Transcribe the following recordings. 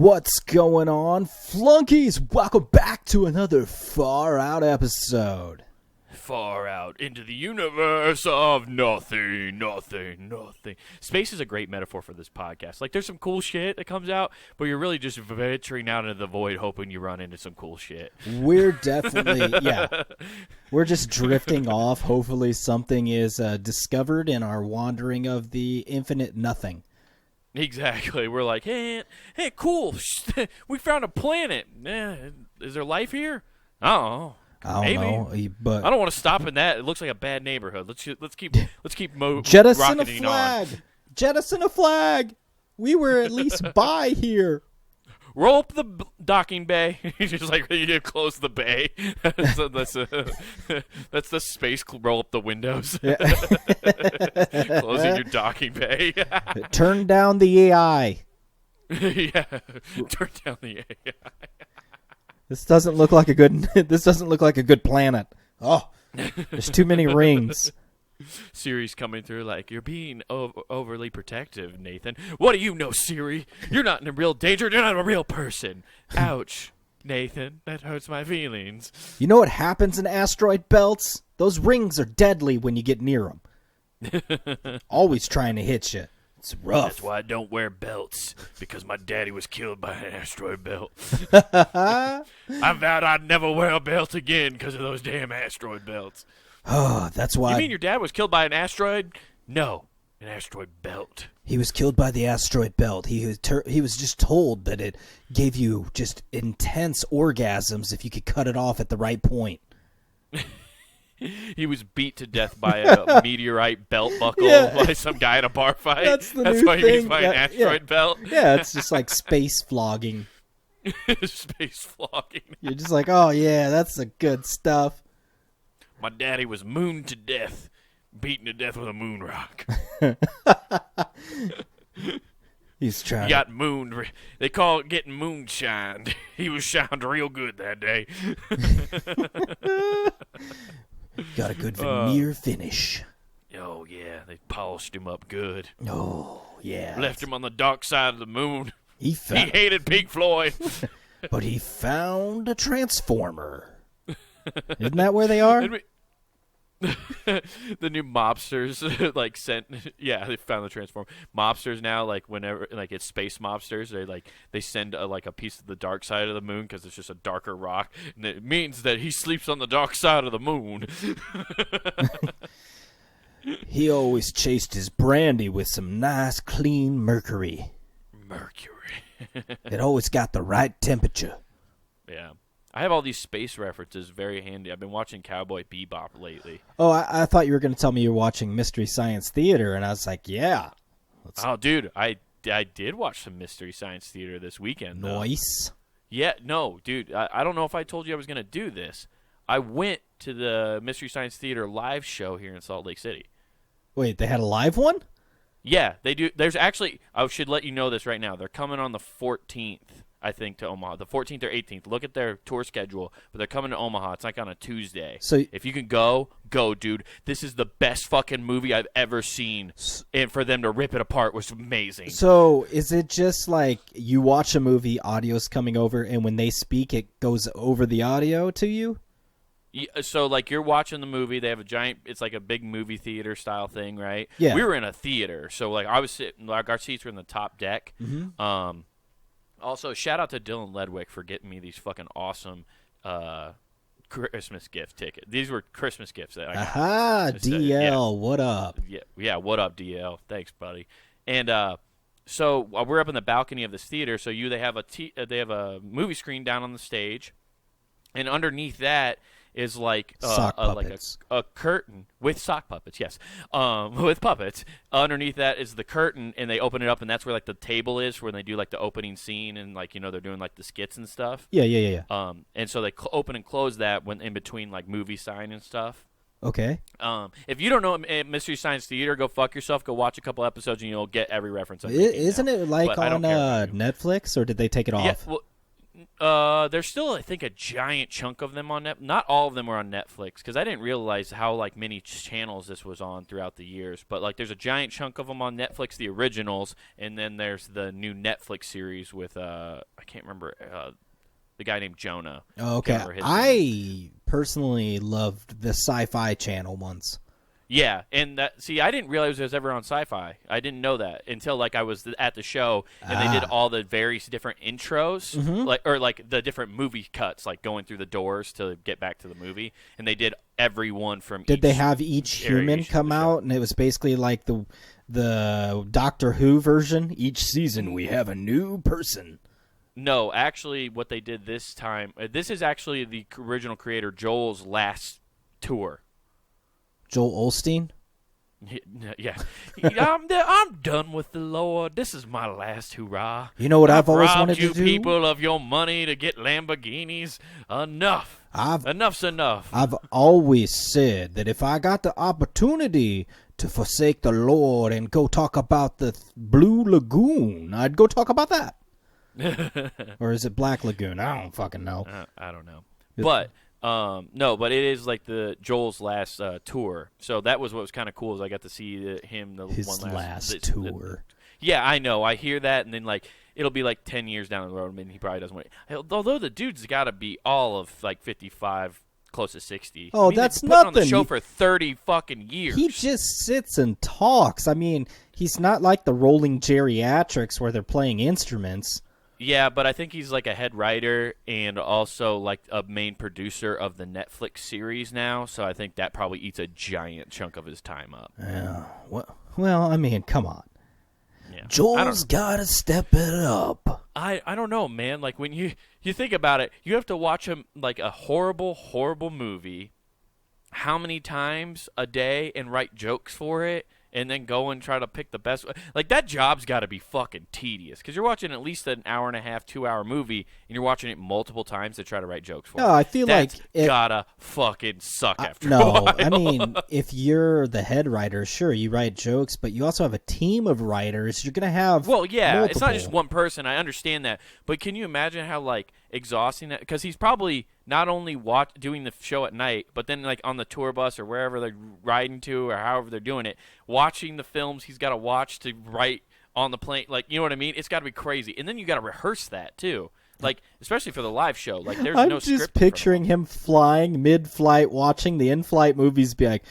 What's going on, flunkies? Welcome back to another Far Out episode. Far out into the universe of nothing. Space is a great metaphor for this podcast. Like, there's some cool shit that comes out, but you're really just venturing out into the void hoping you run into some cool shit. We're definitely, we're just drifting off. Hopefully something is discovered in our wandering of the infinite nothing. Exactly. We're like, hey, cool. We found a planet. Is there life here? I don't know. I don't know, but I don't want to stop in that. It looks like a bad neighborhood. Let's keep jettison a rocketing flag. on. Jettison a flag. We were at least by here. Roll up the docking bay. Just like you close the bay. That's the space. Roll up the windows. Yeah. Closing your docking bay. Turn down the AI. Yeah. Turn down the AI. This doesn't look like a good planet. Oh, there's too many rings. Siri's coming through like, you're being overly protective, Nathan. What do you know, Siri? You're not in real danger. You're not a real person. Ouch, Nathan. That hurts my feelings. You know what happens in asteroid belts? Those rings are deadly when you get near them. Always trying to hit you. It's rough. That's why I don't wear belts, because my daddy was killed by an asteroid belt. I vowed I'd never wear a belt again because of those damn asteroid belts. Oh, that's why. You mean your dad was killed by an asteroid? No, an asteroid belt. He was killed by the asteroid belt. He was just told that it gave you just intense orgasms if you could cut it off at the right point. He was beat to death by a meteorite belt buckle by some guy in a bar fight. That's why he was by an asteroid belt. Yeah, it's just like space flogging. Space flogging. You're just like, oh yeah, that's the good stuff. My daddy was mooned to death, beaten to death with a moon rock. He's trying. He got mooned. They call it getting moonshined. He was shined real good that day. Got a good veneer finish. Oh, yeah. They polished him up good. Oh, yeah. Left him on the dark side of the moon. He hated Pink Floyd. But he found a transformer. Isn't that where they are? The new mobsters they found the transformer. Mobsters now, like, whenever, like, it's space mobsters, they send a piece of the dark side of the moon because it's just a darker rock, and it means that he sleeps on the dark side of the moon. He always chased his brandy with some nice clean mercury. It always got the right temperature. Yeah. I have all these space references very handy. I've been watching Cowboy Bebop lately. Oh, I thought you were going to tell me you were watching Mystery Science Theater, and I was like, yeah. Oh, dude, I did watch some Mystery Science Theater this weekend. Nice. Yeah, no, dude, I don't know if I told you I was going to do this. I went to the Mystery Science Theater live show here in Salt Lake City. Wait, they had a live one? Yeah, they do. There's actually, I should let you know this right now. They're coming on the 14th. I think, to Omaha, the 14th or 18th. Look at their tour schedule, but they're coming to Omaha. It's like on a Tuesday. So if you can go, dude. This is the best fucking movie I've ever seen, and for them to rip it apart was amazing. So is it just like you watch a movie, audio's coming over, and when they speak, it goes over the audio to you? Yeah, so, like, you're watching the movie. They have a giant, it's like a big movie theater style thing, right? Yeah. We were in a theater, so, like, I was sitting, like, our seats were in the top deck. Mm-hmm. Also, shout out to Dylan Ledwick for getting me these fucking awesome Christmas gift tickets. These were Christmas gifts that I got. Aha, DL, what up? Yeah, what up, DL? Thanks, buddy. And so we're up in the balcony of this theater. So they have a movie screen down on the stage, and underneath that is like a curtain with sock puppets, yes, with puppets. Underneath that is the curtain, and they open it up, and that's where like the table is, where they do like the opening scene, and like they're doing like the skits and stuff. Yeah. And so they open and close that when in between like movie sign and stuff. Okay. If you don't know Mystery Science Theater, go fuck yourself. Go watch a couple episodes, and you'll get every reference. Isn't it like on Netflix, or did they take it off? Yeah, well, There's still, I think, a giant chunk of them on not all of them are on Netflix, because I didn't realize how like many channels this was on throughout the years. But like, there's a giant chunk of them on Netflix, the originals, and then there's the new Netflix series with I can't remember the guy named Jonah. Oh, okay, I personally loved the Sci-Fi Channel ones. Yeah, and I didn't realize it was ever on Sci-Fi. I didn't know that until like I was at the show and they did all the various different intros, like the different movie cuts, like going through the doors to get back to the movie, and they did every one from. Did they have each human come out, and it was basically like the Doctor Who version? Each season we have a new person. No, actually, what they did this time, this is actually the original creator Joel's last tour. Joel Osteen? Yeah. I'm done with the Lord. This is my last hurrah. You know what I've always wanted to do? Robbed you people of your money to get Lamborghinis. Enough. Enough's enough. I've always said that if I got the opportunity to forsake the Lord and go talk about the Blue Lagoon, I'd go talk about that. Or is it Black Lagoon? I don't fucking know. I don't know. But... no, but it is like the Joel's last tour. So that was what was kind of cool is I got to see him his one last tour. Yeah, I know. I hear that, and then like it'll be like 10 years down the road. I mean, he probably doesn't want. Although the dude's got to be all of like 55, close to 60. Oh, that's nothing. On the show for 30 fucking years. He just sits and talks. I mean, he's not like the rolling geriatrics where they're playing instruments. Yeah, but I think he's like a head writer and also like a main producer of the Netflix series now. So I think that probably eats a giant chunk of his time up. Yeah. Well, I mean, come on. Yeah. Joel's got to step it up. I don't know, man. Like when you think about it, you have to watch like a horrible, horrible movie how many times a day and write jokes for it. And then go and try to pick the best. Like, that job's got to be fucking tedious. Because you're watching at least an hour and a half, 2 hour movie, and you're watching it multiple times to try to write jokes for it. No, I feel That's like it gotta fucking suck after a while. I mean, if you're the head writer, sure, you write jokes, but you also have a team of writers. You're going to have Well, yeah, multiple. It's not just one person. I understand that. But can you imagine how, like, exhausting that? Because he's probably not only doing the show at night, but then like on the tour bus or wherever they're riding to or however they're doing it, watching the films he's got to watch to write on the plane. Like, you know what I mean? It's got to be crazy. And then you got to rehearse that too. Like, especially for the live show. Like, there's no script. I'm just picturing him flying mid-flight, watching the in-flight movies, be like,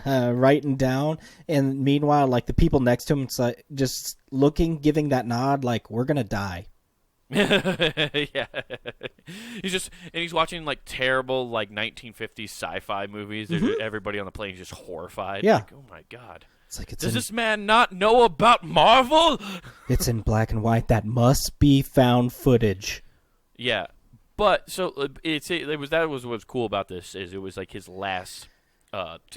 writing down, and meanwhile, like the people next to him, it's like just looking, giving that nod, like we're gonna die. Yeah, he's watching like terrible like 1950s sci-fi movies. Everybody on the plane is just horrified. Yeah, like, oh my god. It's like does this man not know about Marvel? It's in black and white. That must be found footage. Yeah, but so that was what's cool about this is it was like his last.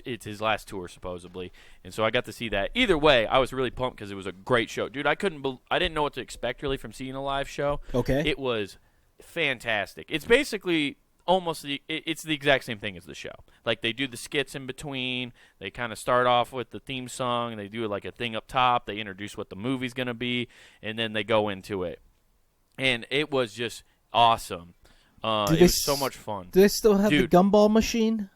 It's his last tour supposedly, and so I got to see that. Either way, I was really pumped because it was a great show, dude. I didn't know what to expect really from seeing a live show. Okay, it was fantastic. It's basically almost it's the exact same thing as the show. Like they do the skits in between. They kind of start off with the theme song, and they do like a thing up top. They introduce what the movie's gonna be, and then they go into it. And it was just awesome. It was so much fun. Do they still have the gumball machine?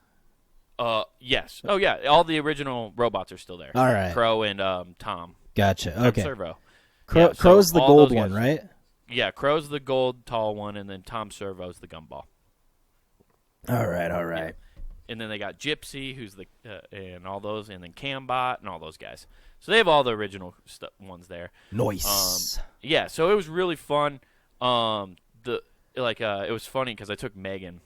Yes. Oh, yeah. All the original robots are still there. All right. Crow and Tom. Gotcha. Okay. Servo. Crow's the gold one, right? Yeah, Crow's the gold tall one, and then Tom Servo's the gumball. All right. Yeah. And then they got Gypsy, who's the and all those, and then Cambot and all those guys. So they have all the original ones there. Nice. Yeah. So it was really fun. It was funny because I took Megan,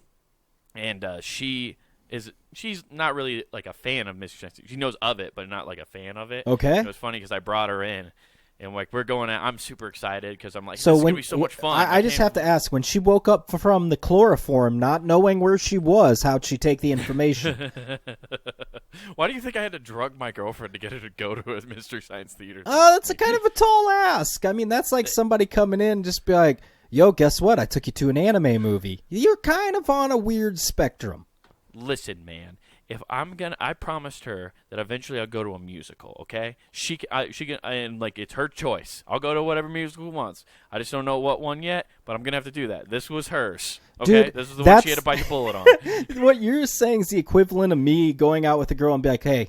and she's not really like a fan of Mystery Science Theater. She knows of it, but not like a fan of it. Okay. It was funny because I brought her in, and like we're going out. I'm super excited because I'm like, this is gonna be so much fun. I just have to ask: when she woke up from the chloroform, not knowing where she was, how'd she take the information? Why do you think I had to drug my girlfriend to get her to go to a Mystery Science Theater? Oh, that's a kind of a tall ask. I mean, that's like somebody coming in and just be like, "Yo, guess what? I took you to an anime movie." You're kind of on a weird spectrum. listen, man. If I promised her that eventually I'll go to a musical. Okay, she can, and like it's her choice. I'll go to whatever musical she wants. I just don't know what one yet, but I'm gonna have to do that. This was hers. Okay, Dude, this is the one she had to bite the bullet on. What you're saying is the equivalent of me going out with a girl and be like, hey,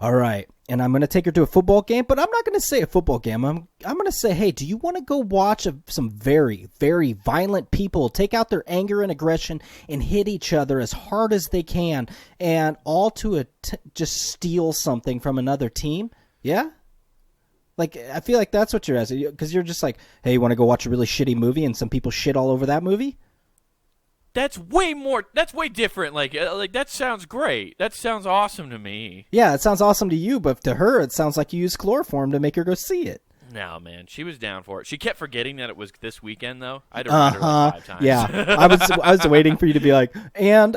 all right, and I'm going to take her to a football game, but I'm not going to say a football game. I'm going to say, hey, do you want to go watch some very, very violent people take out their anger and aggression and hit each other as hard as they can, and all to just steal something from another team? Yeah? Like, I feel like that's what you're asking, because you're just like, hey, you want to go watch a really shitty movie and some people shit all over that movie? That's way different. Like that sounds great. That sounds awesome to me. Yeah, it sounds awesome to you, but to her, it sounds like you used chloroform to make her go see it. No, man, she was down for it. She kept forgetting that it was this weekend, though. I had to remind her like 5 times. Yeah, I was waiting for you to be like, and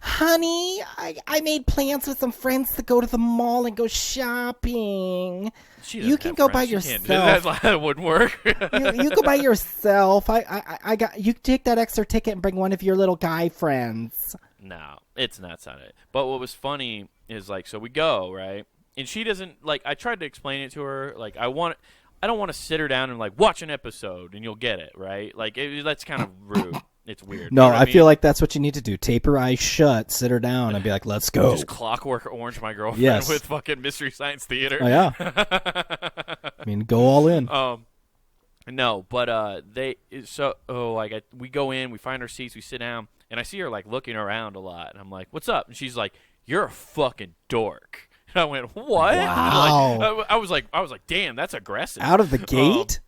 honey, I made plans with some friends to go to the mall and go shopping. You can go by yourself. That wouldn't work. you go by yourself. I got you. Take that extra ticket and bring one of your little guy friends. No, it's not it. But what was funny is like, so we go right. And she doesn't, like, I tried to explain it to her, like, I don't want to sit her down and, like, watch an episode and you'll get it, right? Like, that's kind of rude. It's weird. No, you know I feel like that's what you need to do. Tape her eyes shut, sit her down, and be like, let's go. Just Clockwork Orange my girlfriend with fucking Mystery Science Theater. Oh, yeah. I mean, go all in. No, but we go in, we find our seats, we sit down, and I see her, like, looking around a lot. And I'm like, what's up? And she's like, you're a fucking dork. I went, what? Wow. I was like, damn, that's aggressive. Out of the gate?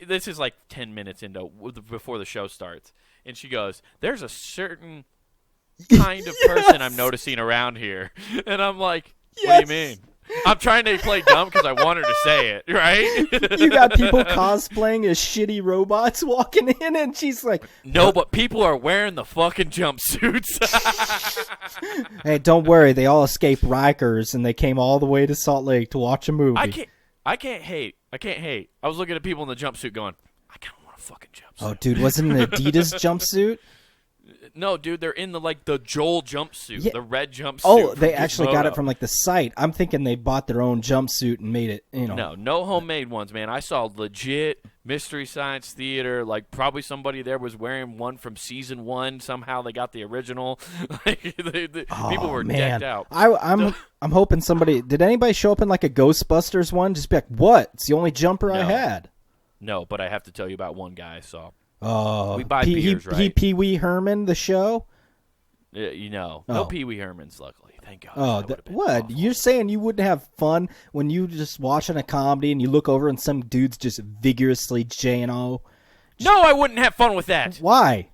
This is like 10 minutes before the show starts. And she goes, there's a certain kind of person I'm noticing around here. And I'm like, what do you mean? I'm trying to play dumb because I want her to say it, right? You got people cosplaying as shitty robots walking in, and she's like... No, but people are wearing the fucking jumpsuits. Hey, don't worry. They all escaped Rikers, and they came all the way to Salt Lake to watch a movie. I can't hate. I was looking at people in the jumpsuit going, I kind of want a fucking jumpsuit. Oh, dude, wasn't it an Adidas jumpsuit? No, dude, they're in the Joel jumpsuit, the red jumpsuit. Oh, they actually got it from, like, the site. I'm thinking they bought their own jumpsuit and made it, you know. No homemade ones, man. I saw legit Mystery Science Theater. Like, probably somebody there was wearing one from season 1. Somehow they got the original. Like, people were decked out. I'm hoping somebody... Did anybody show up in, like, a Ghostbusters one? Just be like, what? It's the only jumper I had. No, but I have to tell you about one guy I saw. Oh, we buy beers, right? He Pee Wee Herman, the show? No Pee Wee Hermans, luckily. Thank God. Oh, what? Awful. You're saying you wouldn't have fun when you just watching a comedy and you look over and some dude's just vigorously J&O? No, I wouldn't have fun with that. Why?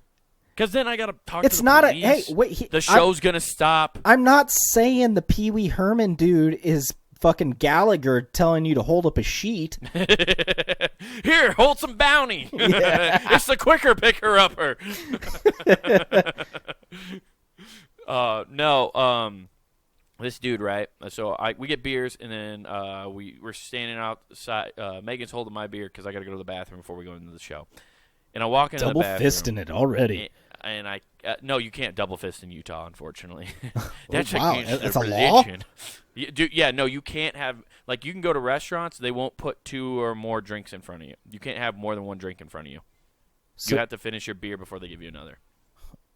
Because then I got to talk to the police. Hey, wait. The show's going to stop. I'm not saying the Pee Wee Herman dude is fucking Gallagher telling you to hold up a sheet. Here, hold some bounty. Yeah. It's the quicker picker-upper. This dude, right? So we get beers, and then we're standing outside. Megan's holding my beer because I got to go to the bathroom before we go into the show. And I walk into the bathroom. Double fisting it already. And I no, you can't double fist in Utah, unfortunately. That's a law? No, you can't have, like, you can go to restaurants, they won't put 2 or more drinks in front of you. You can't have more than 1 drink in front of you. So, you have to finish your beer before they give you another.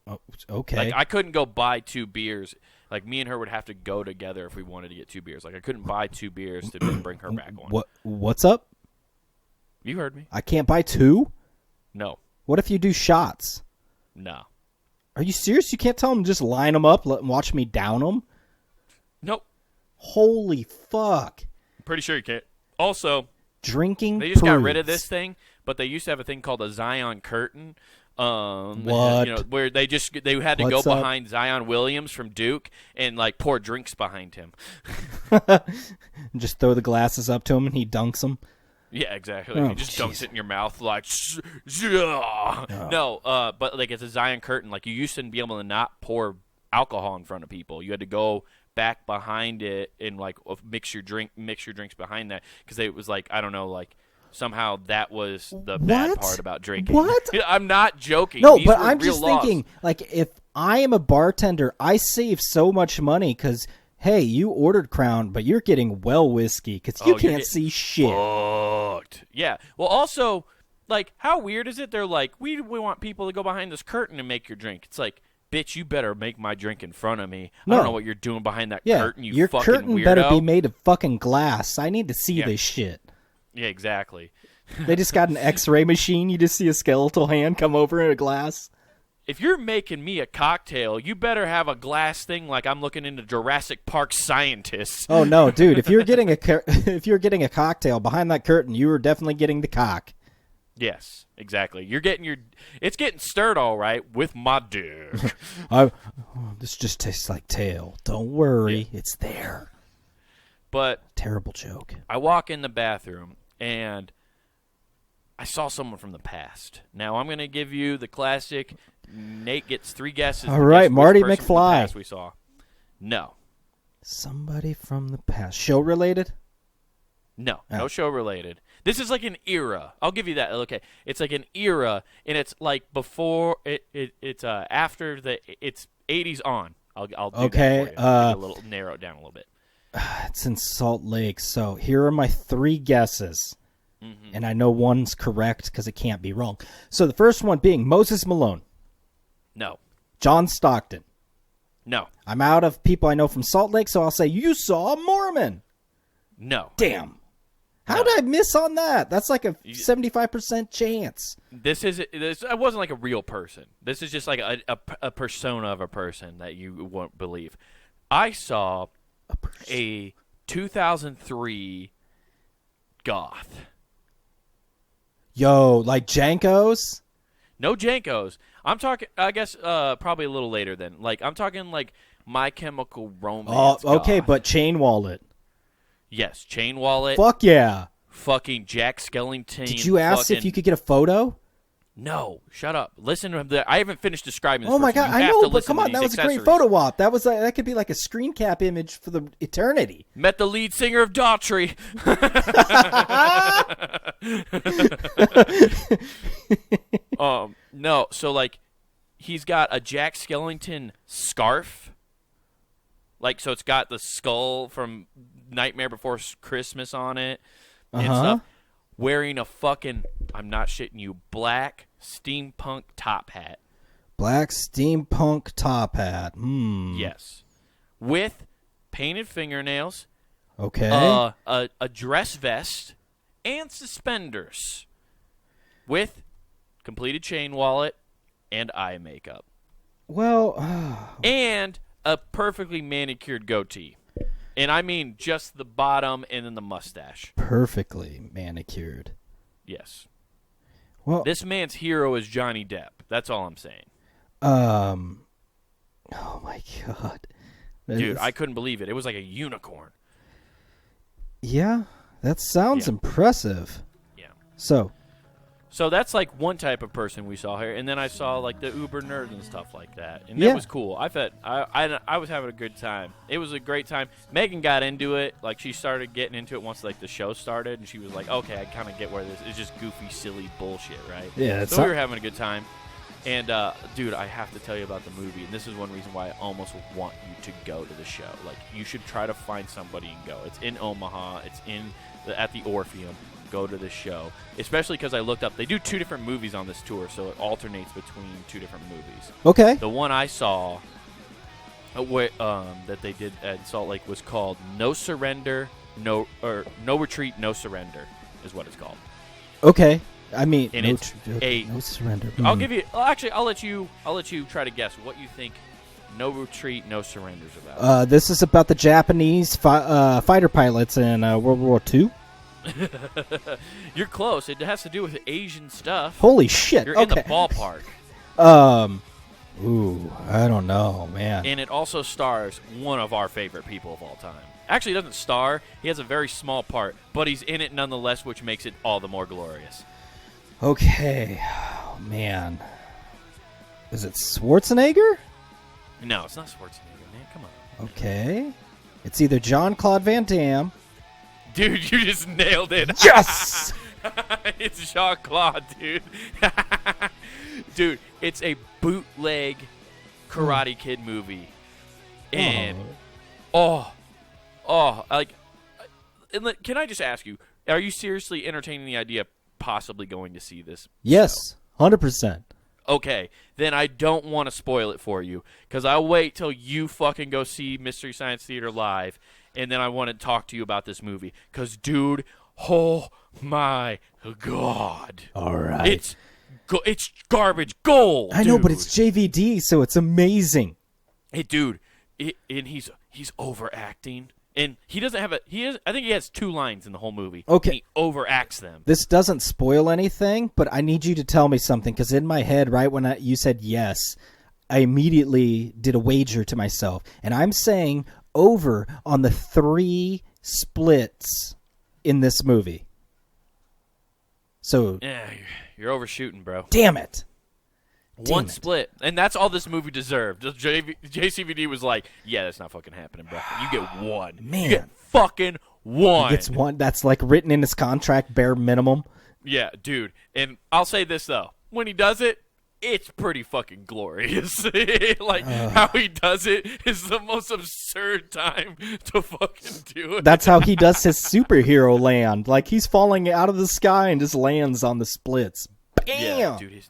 Oh, okay. Like, I couldn't go buy 2 beers. Like, me and her would have to go together if we wanted to get 2 beers. Like, I couldn't buy 2 beers to bring her back one. What's up? You heard me. I can't buy 2? No. What if you do shots? No. Are you serious? You can't tell them just line them up and watch me down them? Nope. Holy fuck. I'm pretty sure you can't. Also, drinking they just proves. got rid of this thing, but they used to have a thing called a Zion curtain. What? Where they had to go behind Zion Williams from Duke and, like, pour drinks behind him. Just throw the glasses up to him and he dunks them. Yeah, exactly. He just dunks it in your mouth like, No, but, like, it's a Zion curtain. Like, you used to be able to not pour alcohol in front of people. You had to go back behind it and, like, mix your drinks behind that because it was, like, I don't know, like, somehow that was the bad part about drinking. What? I'm not joking. No, but I'm just thinking, like, I am a bartender. I save so much money because, hey, you ordered Crown, but you're getting well whiskey because you can't see shit. Fucked. Yeah. Well, also, like, how weird is it? They're like, we want people to go behind this curtain and make your drink. It's like, bitch, you better make my drink in front of me. I don't know what you're doing behind that curtain, you fucking curtain weirdo. Better be made of fucking glass. I need to see this shit. Yeah, exactly. They just got an X-ray machine. You just see a skeletal hand come over in a glass. If you're making me a cocktail, you better have a glass thing like I'm looking into Jurassic Park scientists. Oh no, dude! If you're getting a cocktail behind that curtain, you are definitely getting the cock. Yes, exactly. You're getting it's getting stirred all right with my dick. This just tastes like tail. Don't worry, it's there. But terrible joke. I walk in the bathroom and I saw someone from the past. Now I'm going to give you the classic. Nate gets 3 guesses. All right, Marty McFly. From the past we saw. No. Somebody from the past. Show related? No, no show related. This is like an era. I'll give you that. Okay, it's like an era, and it's like before it's after it's 80s on. I'll do that for you. A little narrow it down a little bit. It's in Salt Lake. So here are my 3 guesses. Mm-hmm. And I know one's correct because it can't be wrong. So the first one being Moses Malone. No. John Stockton. No. I'm out of people I know from Salt Lake, so I'll say you saw a Mormon. No. Damn. How did I miss on that? That's like a 75% chance. This wasn't like a real person. This is just like a persona of a person that you won't believe. I saw a 2003 goth. Yo, like Jankos? No Jankos. I'm talking, I guess, probably a little later then. Like, I'm talking like My Chemical Romance. Oh, okay, goth. but Chain Wallet. Yes, Chain Wallet. Fuck yeah. Fucking Jack Skellington. Did you ask if you could get a photo? No, shut up. Listen to the. I haven't finished describing this. Oh my god, I know, but come on, that was a great photo op. That could be like a screen cap image for the eternity. Met the lead singer of Daughtry. No, so like, he's got a Jack Skellington scarf. Like, so it's got the skull from Nightmare Before Christmas on it and stuff. Wearing a fucking, I'm not shitting you, black steampunk top hat. Black steampunk top hat. Yes. With painted fingernails. Okay. A dress vest and suspenders. With completed chain wallet and eye makeup. Well, and a perfectly manicured goatee. And I mean just the bottom and then the mustache. Perfectly manicured. Yes. Well, this man's hero is Johnny Depp. That's all I'm saying. Oh my god. Dude, I couldn't believe it. It was like a unicorn. Yeah, that sounds impressive. Yeah. So that's like one type of person we saw here, and then I saw like the Uber nerd and stuff like that, and that was cool. I was having a good time. It was a great time. Megan got into it, like she started getting into it once like the show started, and she was like, "Okay, I kind of get where this is just goofy, silly bullshit, right?" Yeah. So we were having a good time, and dude, I have to tell you about the movie, and this is one reason why I almost want you to go to the show. Like, you should try to find somebody and go. It's in Omaha. It's at the Orpheum. Go to this show, especially because I looked up. They do 2 different movies on this tour, so it alternates between 2 different movies. Okay. The one I saw that they did at Salt Lake was called No Surrender, No Retreat, No Surrender is what it's called. Okay. I mean, and no surrender. I'll give you. Actually, I'll let you try to guess what you think. No Retreat, No Surrender is about. This is about the Japanese fighter pilots in World War II. You're close. It has to do with Asian stuff. Holy shit! You're in the ballpark. Ooh, I don't know, man. And it also stars one of our favorite people of all time. Actually, he doesn't star. He has a very small part, but he's in it nonetheless, which makes it all the more glorious. Okay, oh, man. Is it Schwarzenegger? No, it's not Schwarzenegger, man. Come on. Okay. It's either Jean-Claude Van Damme. Dude, you just nailed it. Yes! It's Jean-Claude, dude. Dude, it's a bootleg Karate Kid movie. And, like, can I just ask you, are you seriously entertaining the idea of possibly going to see this? Yes, 100%. Okay, then I don't want to spoil it for you, because I'll wait till you fucking go see Mystery Science Theater live, and then I want to talk to you about this movie. Because, dude, oh my God. All right. It's garbage gold, I know, but it's JVD, so it's amazing. Hey, dude, and he's overacting. And he doesn't have I think he has 2 lines in the whole movie. Okay. And he overacts them. This doesn't spoil anything, but I need you to tell me something, because in my head, right when you said yes, I immediately did a wager to myself. And I'm saying over on the 3 splits in this movie. So, Yeah, you're overshooting, bro. damn it. One split, and that's all this movie deserved. JCVD was like, yeah, that's not fucking happening, bro. You get 1. Man. You get fucking 1. It's one that's like written in his contract, bare minimum. Yeah, dude. And I'll say this, though. When he does it, it's pretty fucking glorious. Like, how he does it is the most absurd time to fucking do it. That's how he does his superhero land. Like, he's falling out of the sky and just lands on the splits. Bam! Yeah, dude, his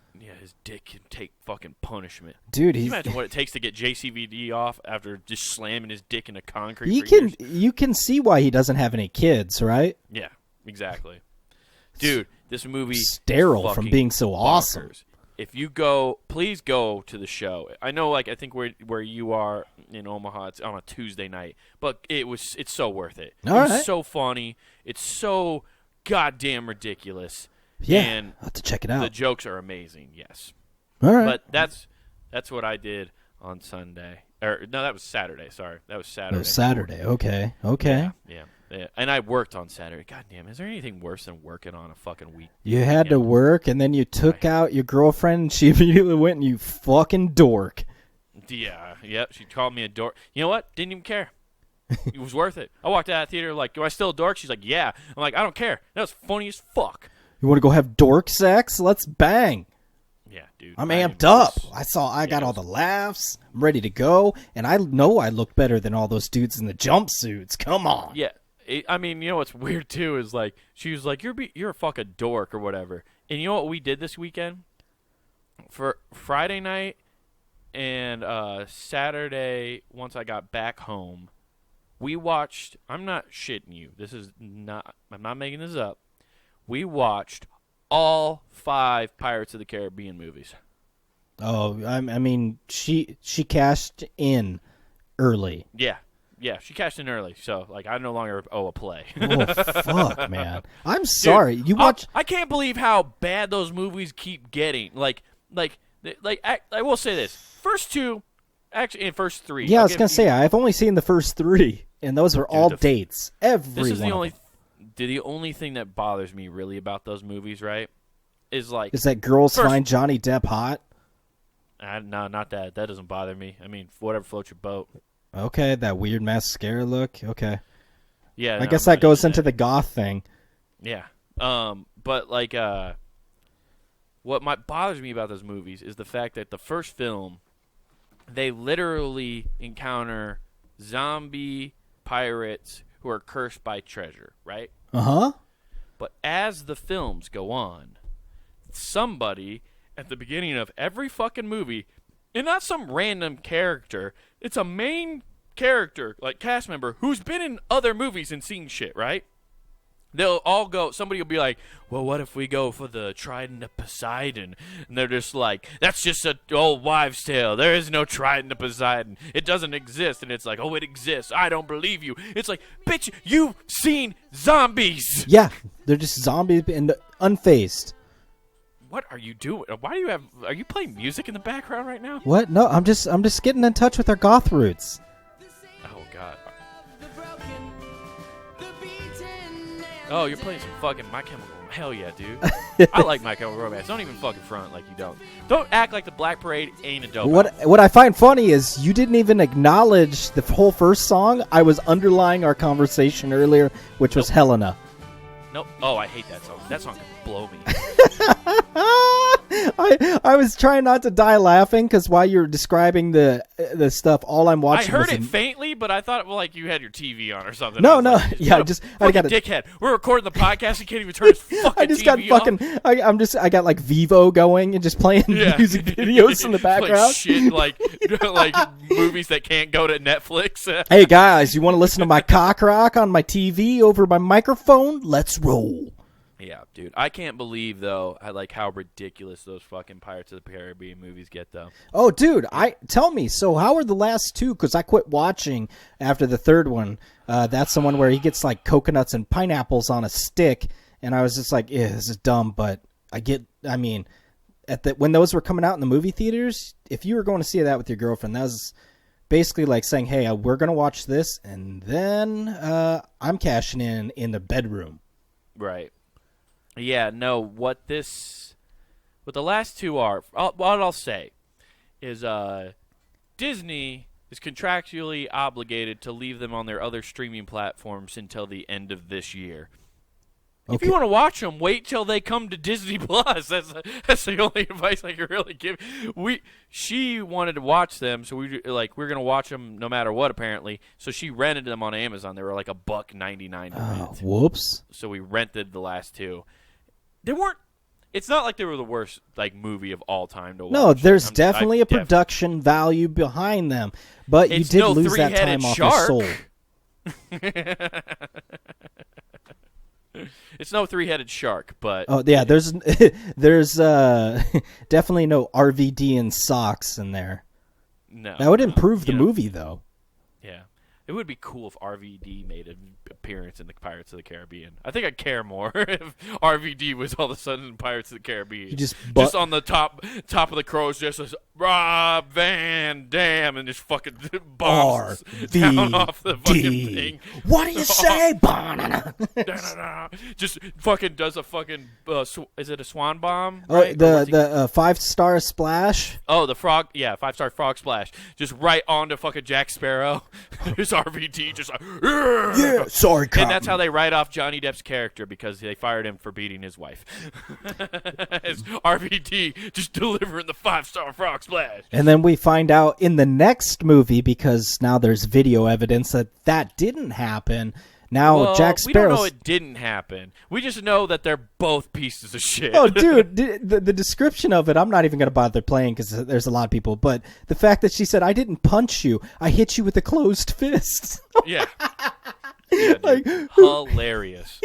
dick can take fucking punishment. Dude, Can you imagine what it takes to get JCVD off after just slamming his dick into concrete for can years? you can see why he doesn't have any kids, right? Yeah, exactly. Dude, this movie Sterile from fucking being so awesome. bonkers. If you go, please go to the show. I know, like, I think where you are in Omaha, it's on a Tuesday night, but it's so worth it. All It's right. so funny. It's so goddamn ridiculous. Yeah, And I'll have to check it out. the jokes are amazing, yes. All right. But that's what I did on Sunday. Or no, that was Saturday. Sorry, that was Saturday. It was Saturday. Okay. Yeah. And I worked on Saturday. God damn, is there anything worse than working on a fucking week? You had to work, and then you took out your girlfriend, and she immediately went, and you fucking dork. Yeah. Yep. She called me a dork. You know what? Didn't even care. It was worth it. I walked out of the theater like, "Am I still a dork?" She's like, "Yeah." I'm like, "I don't care. That was funny as fuck." You want to go have dork sex? Let's bang. Yeah, dude. I'm amped up. I got all the laughs. I'm ready to go, and I know I look better than all those dudes in the jumpsuits. Come on. Yeah. I mean, you know what's weird too is like she was like, "You're a fucking dork" or whatever. And you know what we did this weekend? For Friday night and Saturday, once I got back home, we watched. I'm not shitting you. I'm not making this up. We watched all 5 Pirates of the Caribbean movies. Oh, I mean, she cashed in early. Yeah, she cashed in early, so like I no longer owe a play. Oh fuck, man! I'm sorry. Dude, You watch? I can't believe how bad those movies keep getting. Like I will say this: first 2, actually, and first 3. Yeah, I was gonna say I've only seen the first 3, and those were all the dates. Every This is one the of only. them. The only thing that bothers me really about those movies, right, is like Is that girls first- find Johnny Depp hot? no, not that. That doesn't bother me. I mean, whatever floats your boat. Okay, that weird mascara look. Okay, Yeah, I guess that goes into the goth thing. Yeah. But like what bothers me about those movies is the fact that the first film they literally encounter zombie pirates who are cursed by treasure, right? Uh-huh. But as the films go on, somebody at the beginning of every fucking movie, and not some random character, it's a main character, like cast member, who's been in other movies and seen shit, right? They'll all go, somebody will be like, well, what if we go for the Trident of Poseidon? And they're just like, that's just an old wives' tale. There is no Trident of Poseidon. It doesn't exist. And it's like, oh, it exists. I don't believe you. It's like, bitch, you've seen zombies. Yeah, they're just zombies and unfazed. What are you doing? Are you playing music in the background right now? What? No, I'm just getting in touch with our goth roots. Oh, God. Oh, you're playing some fucking My Chemical Romance. Hell yeah, dude. I like My Chemical Romance. Don't even fucking front like you don't. Don't act like the Black Parade ain't a dope album. What I find funny is you didn't even acknowledge the whole first song. I was underlying our conversation earlier, which was Helena. Nope. Oh, I hate that song. That song could blow me. I was trying not to die laughing because while you were describing the stuff, all I'm watching. I heard it faintly, but I thought like you had your TV on or something. No, I got a dickhead. We're recording the podcast. He can't even turn his fucking TV off. I got like Vivo going and just playing music videos in the background. Like shit, like movies that can't go to Netflix. Hey guys, you want to listen to my cock rock on my TV over my microphone? Let's roll. Yeah, dude. I can't believe, though, how ridiculous those fucking Pirates of the Caribbean movies get, though. Oh, dude, tell me. So how are the last two? Because I quit watching after the third one. That's the one where he gets, like, coconuts and pineapples on a stick. And I was just like, yeah, this is dumb. But when those were coming out in the movie theaters, if you were going to see that with your girlfriend, that was basically like saying, hey, we're going to watch this. And then I'm cashing in the bedroom. Right. Yeah, no, what the last two are, what I'll say is Disney is contractually obligated to leave them on their other streaming platforms until the end of this year. Okay. If you want to watch them, wait till they come to Disney Plus. That's the only advice I can really give. She wanted to watch them, so we're going to watch them no matter what. Apparently, so she rented them on Amazon. They were like $1.99 to rent. Whoops! So we rented the last two. They weren't. It's not like they were the worst movie of all time to watch. No, there's definitely a production value behind them, but you did lose that time off your soul. It's no three-headed shark, but there's definitely no RVD and socks in there. No, that would improve the movie, though. Yeah, it would be cool if RVD made an appearance in the Pirates of the Caribbean. I think I'd care more if RVD was all of a sudden in Pirates of the Caribbean. Just on the top of the crows, just as Rob Van Dam, and just fucking bombs down off the fucking thing. What do you say? Just fucking does a fucking is it a swan bomb? Oh, right? the 5-star splash. Oh, the frog, 5-star frog splash, just right onto fucking Jack Sparrow. There's RVD just like, yeah, sorry, Captain. And that's how they write off Johnny Depp's character because they fired him for beating his wife. It's RVD just delivering the 5-star frog splash. And then we find out in the next movie, because now there's video evidence that didn't happen. Now Jack Sparrow. We don't know it didn't happen. We just know that they're both pieces of shit. Oh, dude, the description of it, I'm not even going to bother playing because there's a lot of people. But the fact that she said, I didn't punch you. I hit you with a closed fist. Yeah. Like, hilarious.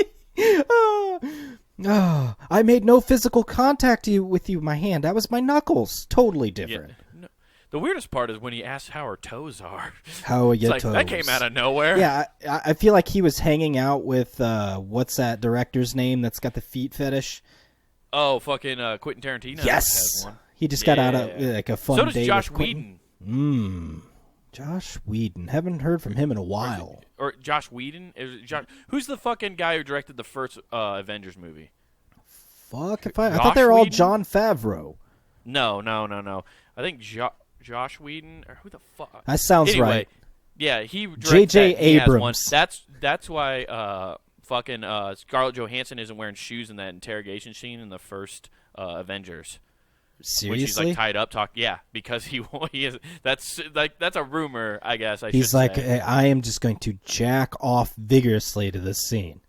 I made no physical contact with you with my hand. That was my knuckles. Totally different. Yeah. No, the weirdest part is when he asked how her toes are. How are your toes? That came out of nowhere. Yeah, I feel like he was hanging out with, what's that director's name that's got the feet fetish? Oh, fucking Quentin Tarantino. Yes! Has one. He just got out of like a fun day. So does Josh Whedon. Josh Whedon. Haven't heard from him in a while. Or Josh Whedon? Who's the fucking guy who directed the first Avengers movie? Fuck, I thought they were all Jon Favreau. No. I think Josh Whedon, or who the fuck? That sounds right. Yeah, he directed J.J. Abrams. That's why fucking Scarlett Johansson isn't wearing shoes in that interrogation scene in the first Avengers. Seriously? When she's like tied up, because he is. That's a rumor, I guess. He's like, I am just going to jack off vigorously to this scene.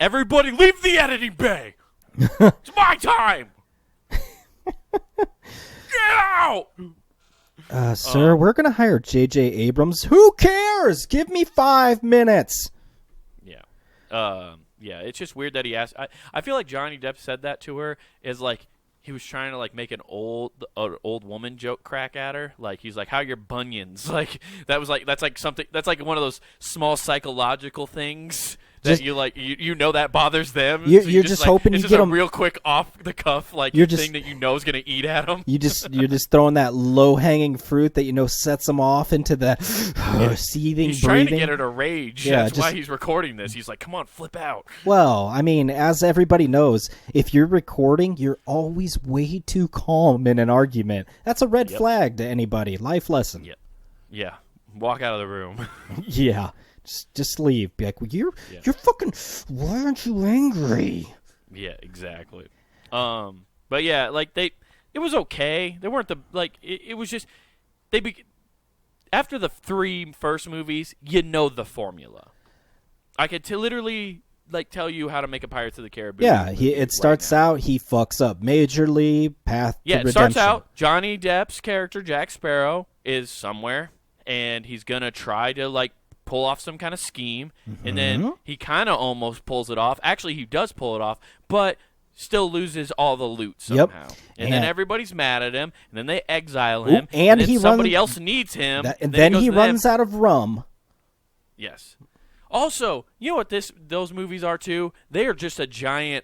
Everybody, leave the editing bay. It's my time. Get out. Sir, we're going to hire J.J. Abrams. Who cares? Give me 5 minutes. Yeah. It's just weird that he asked. I feel like Johnny Depp said that to her is like he was trying to like make an old woman joke crack at her. Like he's like, how are your bunions? Like that's like something that's like one of those small psychological things that you know that bothers them. You're just hoping you get them real quick off the cuff thing that you know is going to eat at them. You're just throwing that low hanging fruit that you know sets them off into the seething. He's breathing. Trying to get her to rage. Yeah, that's why he's recording this. He's like, come on, flip out. Well, I mean, as everybody knows, if you're recording, you're always way too calm in an argument. That's a red flag to anybody. Life lesson. Yeah. Walk out of the room. Yeah. Just leave. Be like, well, you're fucking. Why aren't you angry? Yeah, exactly. But yeah, like it was okay. They weren't it was just after the 3 first movies, you know the formula. I could literally tell you how to make a Pirates of the Caribbean. Yeah, it starts out, he fucks up majorly, path to redemption. It starts out, Johnny Depp's character, Jack Sparrow, is somewhere, and he's going to try to, pull off some kind of scheme, and then he kind of almost pulls it off. Actually, he does pull it off, but still loses all the loot somehow. Yep. And then everybody's mad at him, and then they exile him, and then somebody else needs him. And then he runs out of rum. Yes. Also, you know what those movies are too? They are just a giant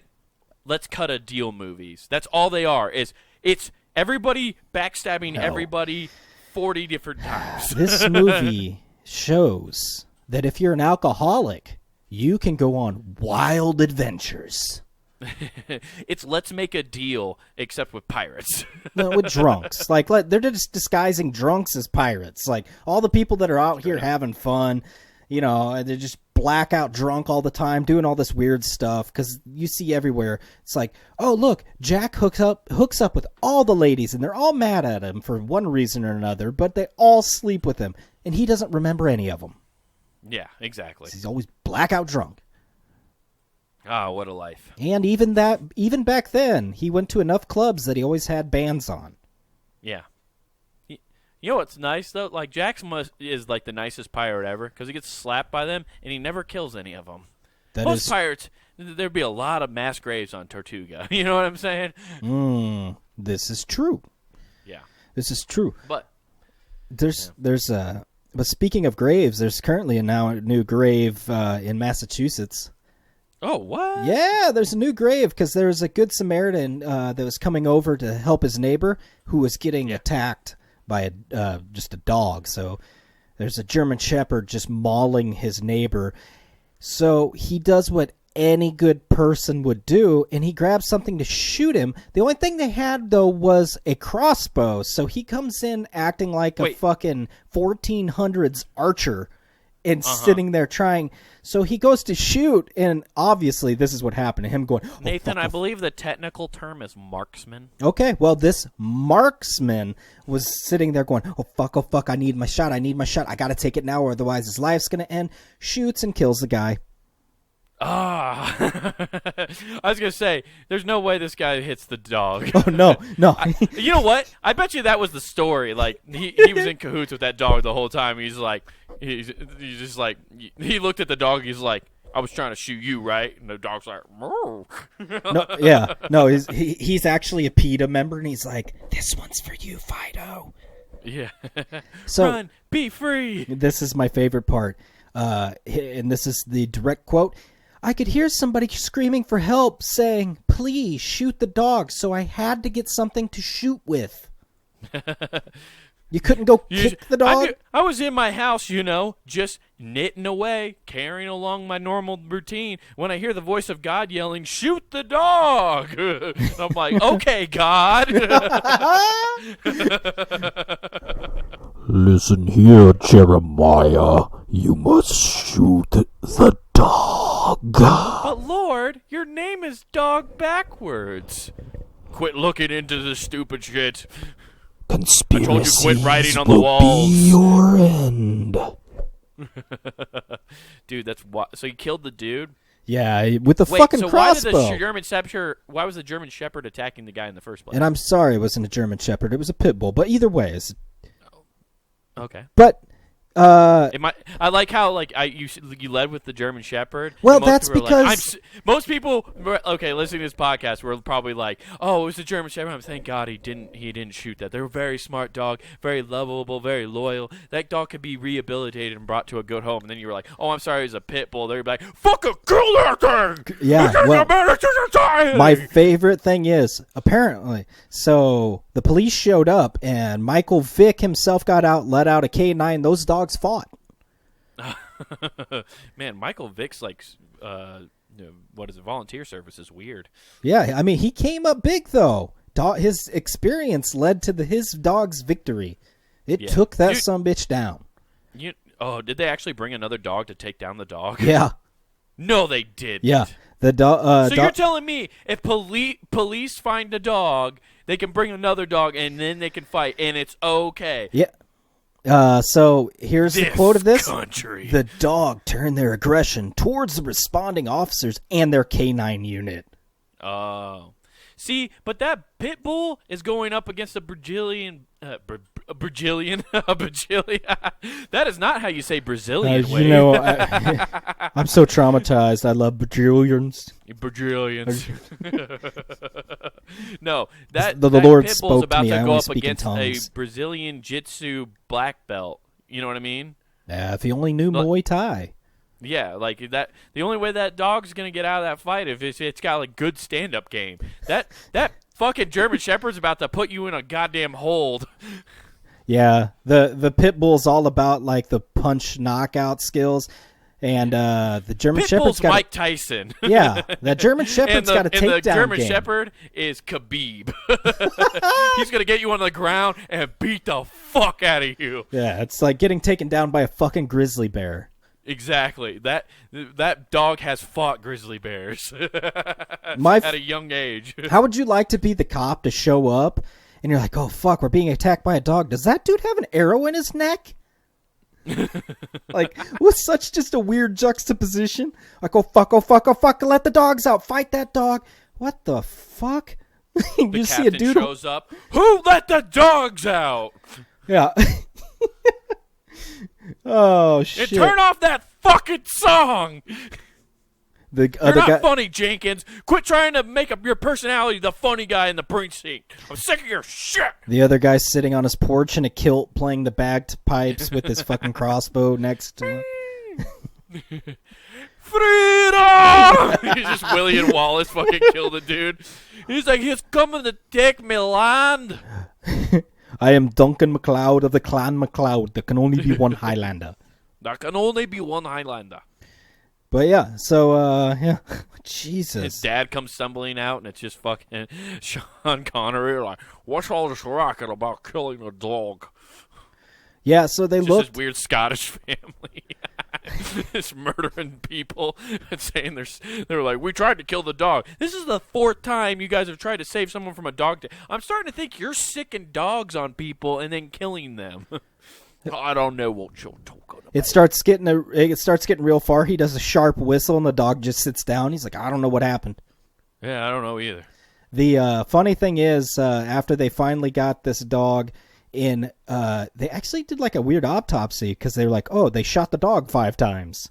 let's cut a deal movies. That's all they are. It's everybody backstabbing everybody 40 different times. This movie shows that if you're an alcoholic, you can go on wild adventures. It's let's make a deal, except with pirates. No, with drunks. They're just disguising drunks as pirates. All the people that are out here having fun, they're just blackout drunk all the time, doing all this weird stuff, because you see everywhere. It's oh, look, Jack hooks up with all the ladies, and they're all mad at him for one reason or another, but they all sleep with him, and he doesn't remember any of them. Yeah, exactly. He's always blackout drunk. Ah, what a life. And even back then, he went to enough clubs that he always had bands on. Yeah. You know what's nice, though? Jax is, the nicest pirate ever, because he gets slapped by them, and he never kills any of them. Most pirates, there'd be a lot of mass graves on Tortuga. You know what I'm saying? This is true. Yeah. This is true. But but speaking of graves, there's currently a new grave in Massachusetts. Oh, what? Yeah, there's a new grave because there was a Good Samaritan that was coming over to help his neighbor who was getting attacked by just a dog. So there's a German Shepherd just mauling his neighbor. So he does what any good person would do, and he grabs something to shoot him. The only thing they had, though, was a crossbow. So he comes in acting like a fucking 1400s archer and sitting there trying. So he goes to shoot, and obviously this is what happened to him going, Nathan, I believe the technical term is marksman. Okay, well, this marksman was sitting there going, oh, fuck, I need my shot, I gotta take it now, or otherwise his life's gonna end. Shoots and kills the guy. Ah, I was going to say, there's no way this guy hits the dog. Oh, no. You know what? I bet you that was the story. He was in cahoots with that dog the whole time. He's just he looked at the dog. He's like, I was trying to shoot you, right? And the dog's like, moo. No, he's actually a PETA member, and he's like, this one's for you, Fido. Yeah. So, run, be free. This is my favorite part, and this is the direct quote. I could hear somebody screaming for help, saying, please shoot the dog, so I had to get something to shoot with. You couldn't go kick the dog? I was in my house, just knitting away, carrying along my normal routine, when I hear the voice of God yelling, shoot the dog! I'm like, okay, God! Listen here, Jeremiah. You must shoot the dog. But Lord, your name is Dog backwards. Quit looking into the stupid shit. Conspiracies I told you quit writing on the will walls. be your end. Dude, that's what. So you killed the dude? Yeah, with the fucking crossbow. Why was the German Shepherd attacking the guy in the first place? And I'm sorry it wasn't a German Shepherd. It was a pit bull. But either way, okay. But I like how you led with the German Shepherd. Well, that's because most people listening to this podcast were probably like, "Oh, it was the German Shepherd." Thank God he didn't shoot that. They were a very smart dog, very lovable, very loyal. That dog could be rehabilitated and brought to a good home. And then you were like, "Oh, I'm sorry, it was a pit bull." They're like, "Fucking kill that thing!" Yeah. Well, my favorite thing is apparently the police showed up and Michael Vick himself got out, let out a K9. Those dogs fought. Man, Michael Vick's what is it? Volunteer service is weird. Yeah, I mean he came up big though. His experience led to his dog's victory. It took that sumbitch down. Did they actually bring another dog to take down the dog? Yeah. No, they didn't. Yeah. The So you're telling me if police find a dog, they can bring another dog and then they can fight, and it's okay? Yeah. So here's the quote of this. Country. The dog turned their aggression towards the responding officers and their canine unit. Oh. See, but that pit bull is going up against a Brazilian. Brazilian? That is not how you say Brazilian. You know, I'm so traumatized. I love Brazilians. Brazilians. No, The that Lord pit bull's spoke to about me. I to go only up speak in against tongues. a Brazilian Jiu-Jitsu black belt. You know what I mean? If he only knew Muay Thai. Yeah, like that. The only way that dog's gonna get out of that fight if it's got a good stand-up game. That fucking German Shepherd's about to put you in a goddamn hold. Yeah, the pit bull's all about like the punch knockout skills, and the German Shepherd's Pitbull's got Mike Tyson. Yeah, that German Shepherd's got a takedown And the German game. Shepherd is Khabib. He's gonna get you on the ground and beat the fuck out of you. Yeah, it's like getting taken down by a fucking grizzly bear. Exactly. That dog has fought grizzly bears at a young age. How would you like to be the cop to show up, and you're like, oh fuck, we're being attacked by a dog. Does that dude have an arrow in his neck? Like, with such just a weird juxtaposition. Like, oh fuck, let the dogs out. Fight that dog. What the fuck? You The see a captain dude shows up. Who let the dogs out? Yeah. Oh shit. And turn off that fucking song. The You're other not guy. funny, Jenkins. Quit trying to make up your personality the funny guy in the precinct. I'm sick of your shit. The other guy's sitting on his porch in a kilt playing the bagpipes with his fucking crossbow next to him. Freedom! He's just William Wallace fucking killed the dude. He's like, he's coming to take me land. I am Duncan MacLeod of the Clan MacLeod. There can only be one Highlander. There can only be one Highlander. But yeah, so yeah, Jesus. His dad comes stumbling out, and it's just fucking Sean Connery like, what's all this racket about killing a dog? Yeah, so they It's looked. just this weird Scottish family. Just murdering people and saying they're like, we tried to kill the dog. This is the 4th time you guys have tried to save someone from a dog. I'm starting to think you're sicking dogs on people and then killing them. I don't know what you're talking about. It starts getting real far. He does a sharp whistle, and the dog just sits down. He's like, I don't know what happened. Yeah, I don't know either. The funny thing is, after they finally got this dog in, they actually did like a weird autopsy because they were like, oh, they shot the dog 5 times.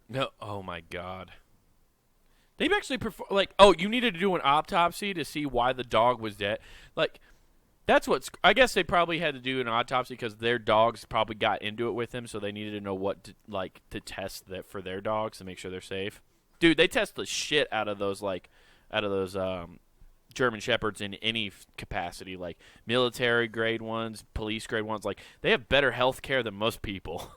No, oh my god. They've actually you needed to do an autopsy to see why the dog was dead. Like, that's what's. I guess they probably had to do an autopsy because their dogs probably got into it with him, so they needed to know what to test that for their dogs to make sure they're safe. Dude, they test the shit out of those German Shepherds in any capacity, like military grade ones, police grade ones. Like, they have better health care than most people.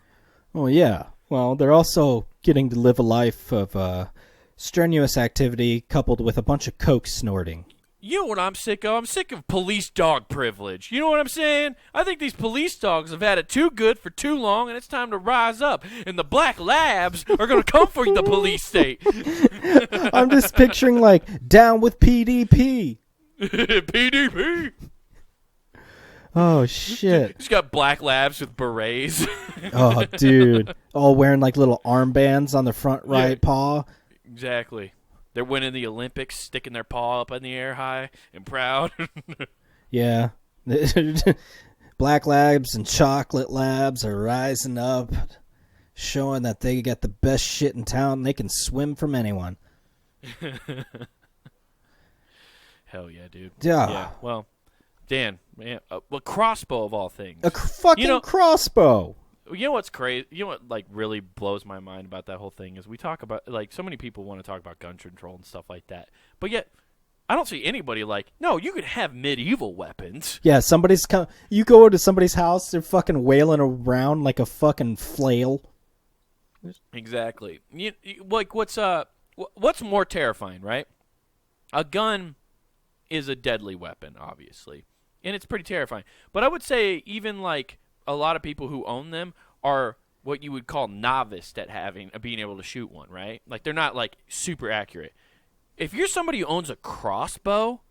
Oh yeah. Well, they're also getting to live a life of strenuous activity coupled with a bunch of coke snorting. You know what I'm sick of? I'm sick of police dog privilege. You know what I'm saying? I think these police dogs have had it too good for too long, and it's time to rise up. And the black labs are going to come for the police state. I'm just picturing, like, down with PDP. PDP. Oh, shit. He's got black labs with berets. Oh, dude. All wearing, like, little armbands on the front right paw. Exactly. They're winning the Olympics, sticking their paw up in the air high and proud. Yeah. Black labs and chocolate labs are rising up, showing that they got the best shit in town. They can swim from anyone. Hell yeah, dude. Yeah. Well, Dan, man, a crossbow of all things. A fucking crossbow. You know what's crazy? You know what, like, really blows my mind about that whole thing is we talk about, like, so many people want to talk about gun control and stuff like that, but yet I don't see anybody like, no, you could have medieval weapons. Yeah, you go to somebody's house, they're fucking wailing around like a fucking flail. Exactly. Like, what's more terrifying, right? A gun is a deadly weapon, obviously, and it's pretty terrifying. But I would say even, like, a lot of people who own them are what you would call novice at being able to shoot one, right? Like, they're not, like, super accurate. if you're somebody who owns a crossbow,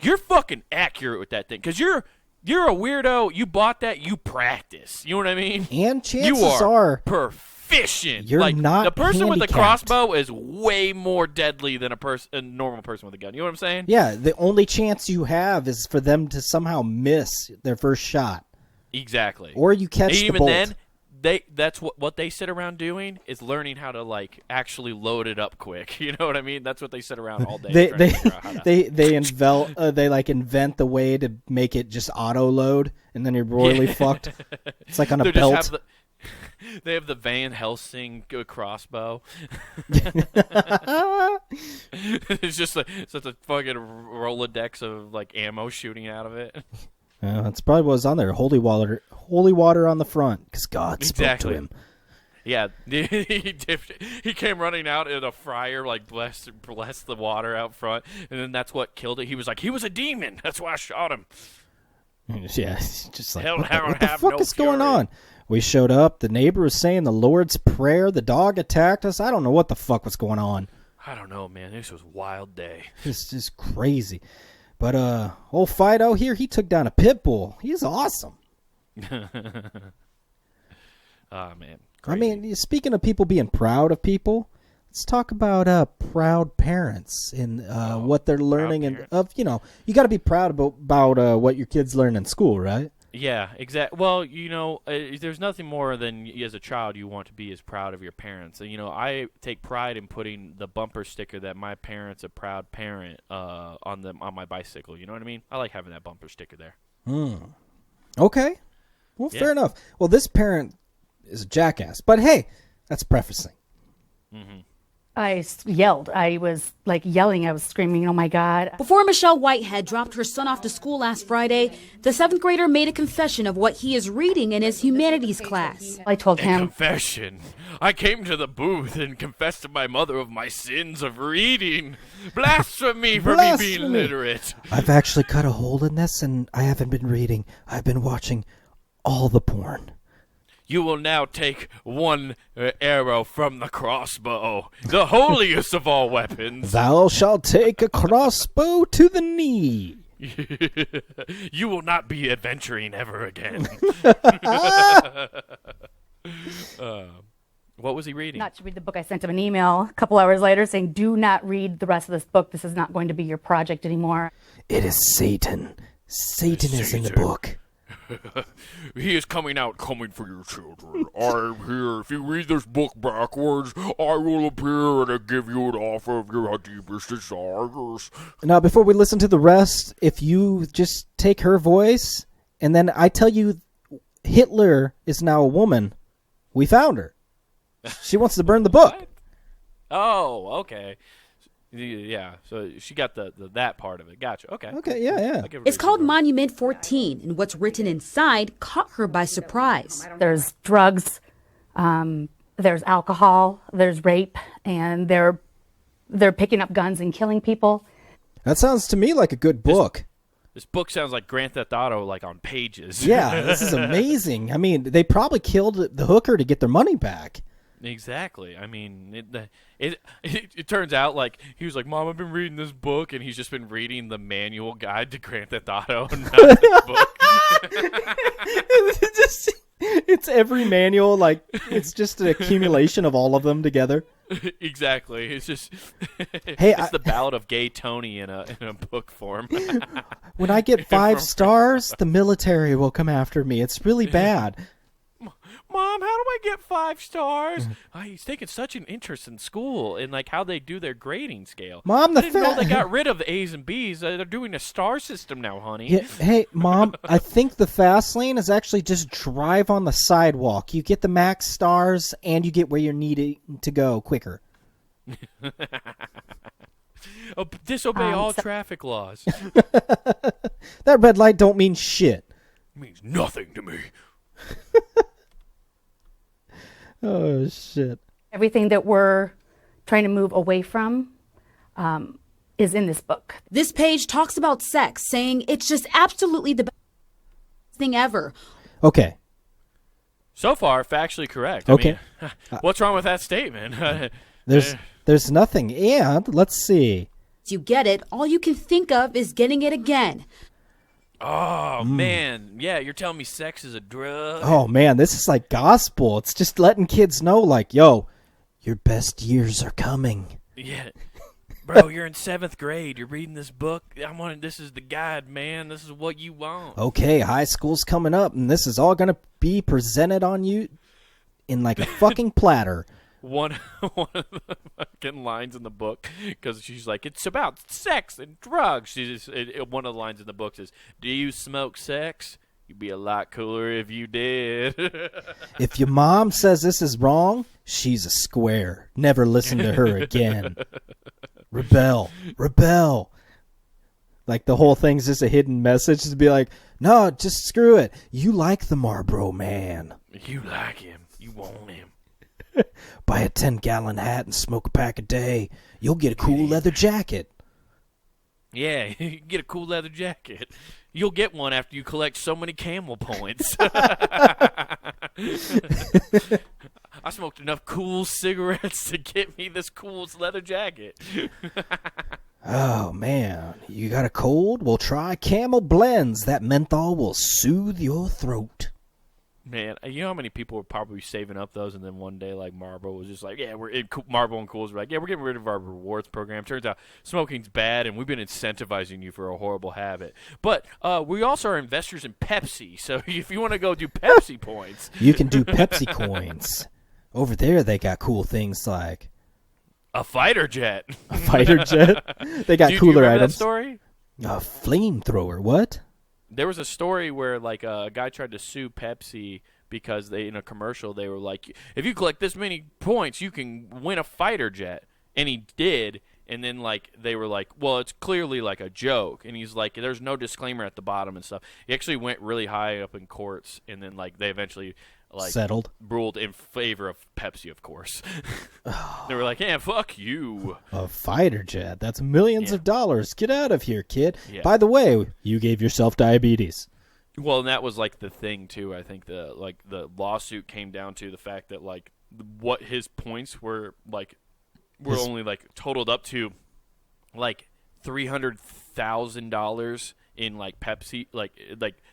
you're fucking accurate with that thing. Because you're a weirdo. You bought that. You practice. You know what I mean? And chances you are proficient. you're like, not the person with the handicapped. crossbow is way more deadly than a normal person with a gun. You know what I'm saying? Yeah, the only chance you have is for them to somehow miss their first shot. Exactly. Or you catch the bolt. Even then, that's what they sit around doing is learning how to like actually load it up quick. You know what I mean? That's what they sit around all day. trying to figure out how to... they invent the way to make it just auto load, and then you're royally fucked. It's like on a belt. They have the Van Helsing crossbow. It's just such a fucking Rolodex of like ammo shooting out of it. That's probably what was on there. Holy water on the front, because God spoke to him. Yeah, he came running out in a fryer, like blessed the water out front, and then that's what killed it. He was like, he was a demon. That's why I shot him. Yeah, just like, Hell, what the fuck is going on? We showed up. The neighbor was saying the Lord's Prayer. The dog attacked us. I don't know what the fuck was going on. I don't know, man. This was a wild day. It's just crazy. But old Fido here, he took down a pit bull. He's awesome. Oh, man. Crazy. I mean, speaking of people being proud of people, let's talk about proud parents and what they're learning. And you got to be proud about what your kids learn in school, right? Yeah, exactly. Well, there's nothing more than as a child you want to be as proud of your parents. And, I take pride in putting the bumper sticker that my parent's a proud parent on my bicycle. You know what I mean? I like having that bumper sticker there. Okay. Well, fair enough. Well, this parent is a jackass. But, hey, that's prefacing. Mm-hmm. I yelled. I was yelling. I was screaming, oh my God. Before Michelle Whitehead dropped her son off to school last Friday, the 7th grader made a confession of what he is reading in his humanities class. I told him. Confession. I came to the booth and confessed to my mother of my sins of reading. Blasphemy for me being literate. I've actually cut a hole in this, and I haven't been reading. I've been watching all the porn. You will now take one arrow from the crossbow, the holiest of all weapons. Thou shalt take a crossbow to the knee. You will not be adventuring ever again. What was he reading? Not to read the book. I sent him an email a couple hours later saying, do not read the rest of this book. This is not going to be your project anymore. It is Satan. Satan is in the book. He is coming for your children. I am here. If you read this book backwards, I will appear and give you an offer of your deepest desires. Now, before we listen to the rest, if you just take her voice, and then I tell you Hitler is now a woman, we found her. She wants to burn the book. What? Oh, okay. Yeah, so she got that part of it. Gotcha. Okay. Okay, yeah. It's called Monument 14, and what's written inside caught her by surprise. There's drugs, there's alcohol, there's rape, and they're picking up guns and killing people. That sounds to me like a good book. This book sounds like Grand Theft Auto, like on pages. Yeah, this is amazing. I mean, they probably killed the hooker to get their money back. Exactly. I mean, it turns out like he was like, "Mom, I've been reading this book," and he's just been reading the manual guide to Grand Theft Auto, and not this book. It's every manual, like it's just an accumulation of all of them together. Exactly. It's just hey, it's the Ballad of Gay Tony in a book form. When I get 5 stars, the military will come after me. It's really bad. Mom, how do I get 5 stars? He's taking such an interest in school and like how they do their grading scale. Mom, I didn't know they got rid of the A's and B's. They're doing a star system now, honey. Yeah, hey, Mom, I think the fast lane is actually just drive on the sidewalk. You get the max stars and you get where you're needing to go quicker. Disobey all traffic laws. That red light don't mean shit. It means nothing to me. Oh, shit. Everything that we're trying to move away from is in this book. This page talks about sex, saying it's just absolutely the best thing ever. Okay. So far, factually correct. Okay. I mean, what's wrong with that statement? There's There's nothing. And let's see. You get it, all you can think of is getting it again. Oh, man. Yeah, you're telling me sex is a drug? Oh, man, this is like gospel. It's just letting kids know, like, yo, your best years are coming. Yeah. Bro, you're in 7th grade. You're reading this book. This is the guide, man. This is what you want. Okay, high school's coming up, and this is all going to be presented on you in like a fucking platter. One of the fucking lines in the book, because she's like, it's about sex and drugs. One of the lines in the book says, do you smoke sex? You'd be a lot cooler if you did. If your mom says this is wrong, she's a square. Never listen to her again. Rebel. Like the whole thing's just a hidden message to be like, no, just screw it. You like the Marlboro Man. You like him. You want him. Buy a 10-gallon hat and smoke a pack a day. You'll get a cool leather jacket. Yeah, you get a cool leather jacket. You'll get one after you collect so many camel points. I smoked enough cool cigarettes to get me this cool leather jacket. Oh, man. You got a cold? Well, try Camel Blends. That menthol will soothe your throat. Man, you know how many people were probably saving up those, and then one day, like, Marlboro was just like, yeah, Marlboro and Coors were like, yeah, we're getting rid of our rewards program. Turns out smoking's bad, and we've been incentivizing you for a horrible habit. But we also are investors in Pepsi, so if you want to go do Pepsi points. You can do Pepsi coins. Over there, they got cool things like a fighter jet. A fighter jet? They got do cooler you remember items. That story? A flamethrower, what? There was a story where, like, a guy tried to sue Pepsi because in a commercial, they were like, if you collect this many points, you can win a fighter jet. And he did. And then, like, they were like, well, it's clearly, like, a joke. And he's like, there's no disclaimer at the bottom and stuff. He actually went really high up in courts. And then, like, they eventually, like, settled, ruled in favor of Pepsi, of course. They were like, yeah, fuck you. A fighter jet? That's millions of dollars. Get out of here, kid. Yeah. By the way, you gave yourself diabetes. Well, and that was, like, the thing, too. I think the lawsuit came down to the fact that, like, what his points were, like, were only, like, totaled up to, like, $300,000 in, like, Pepsi. Like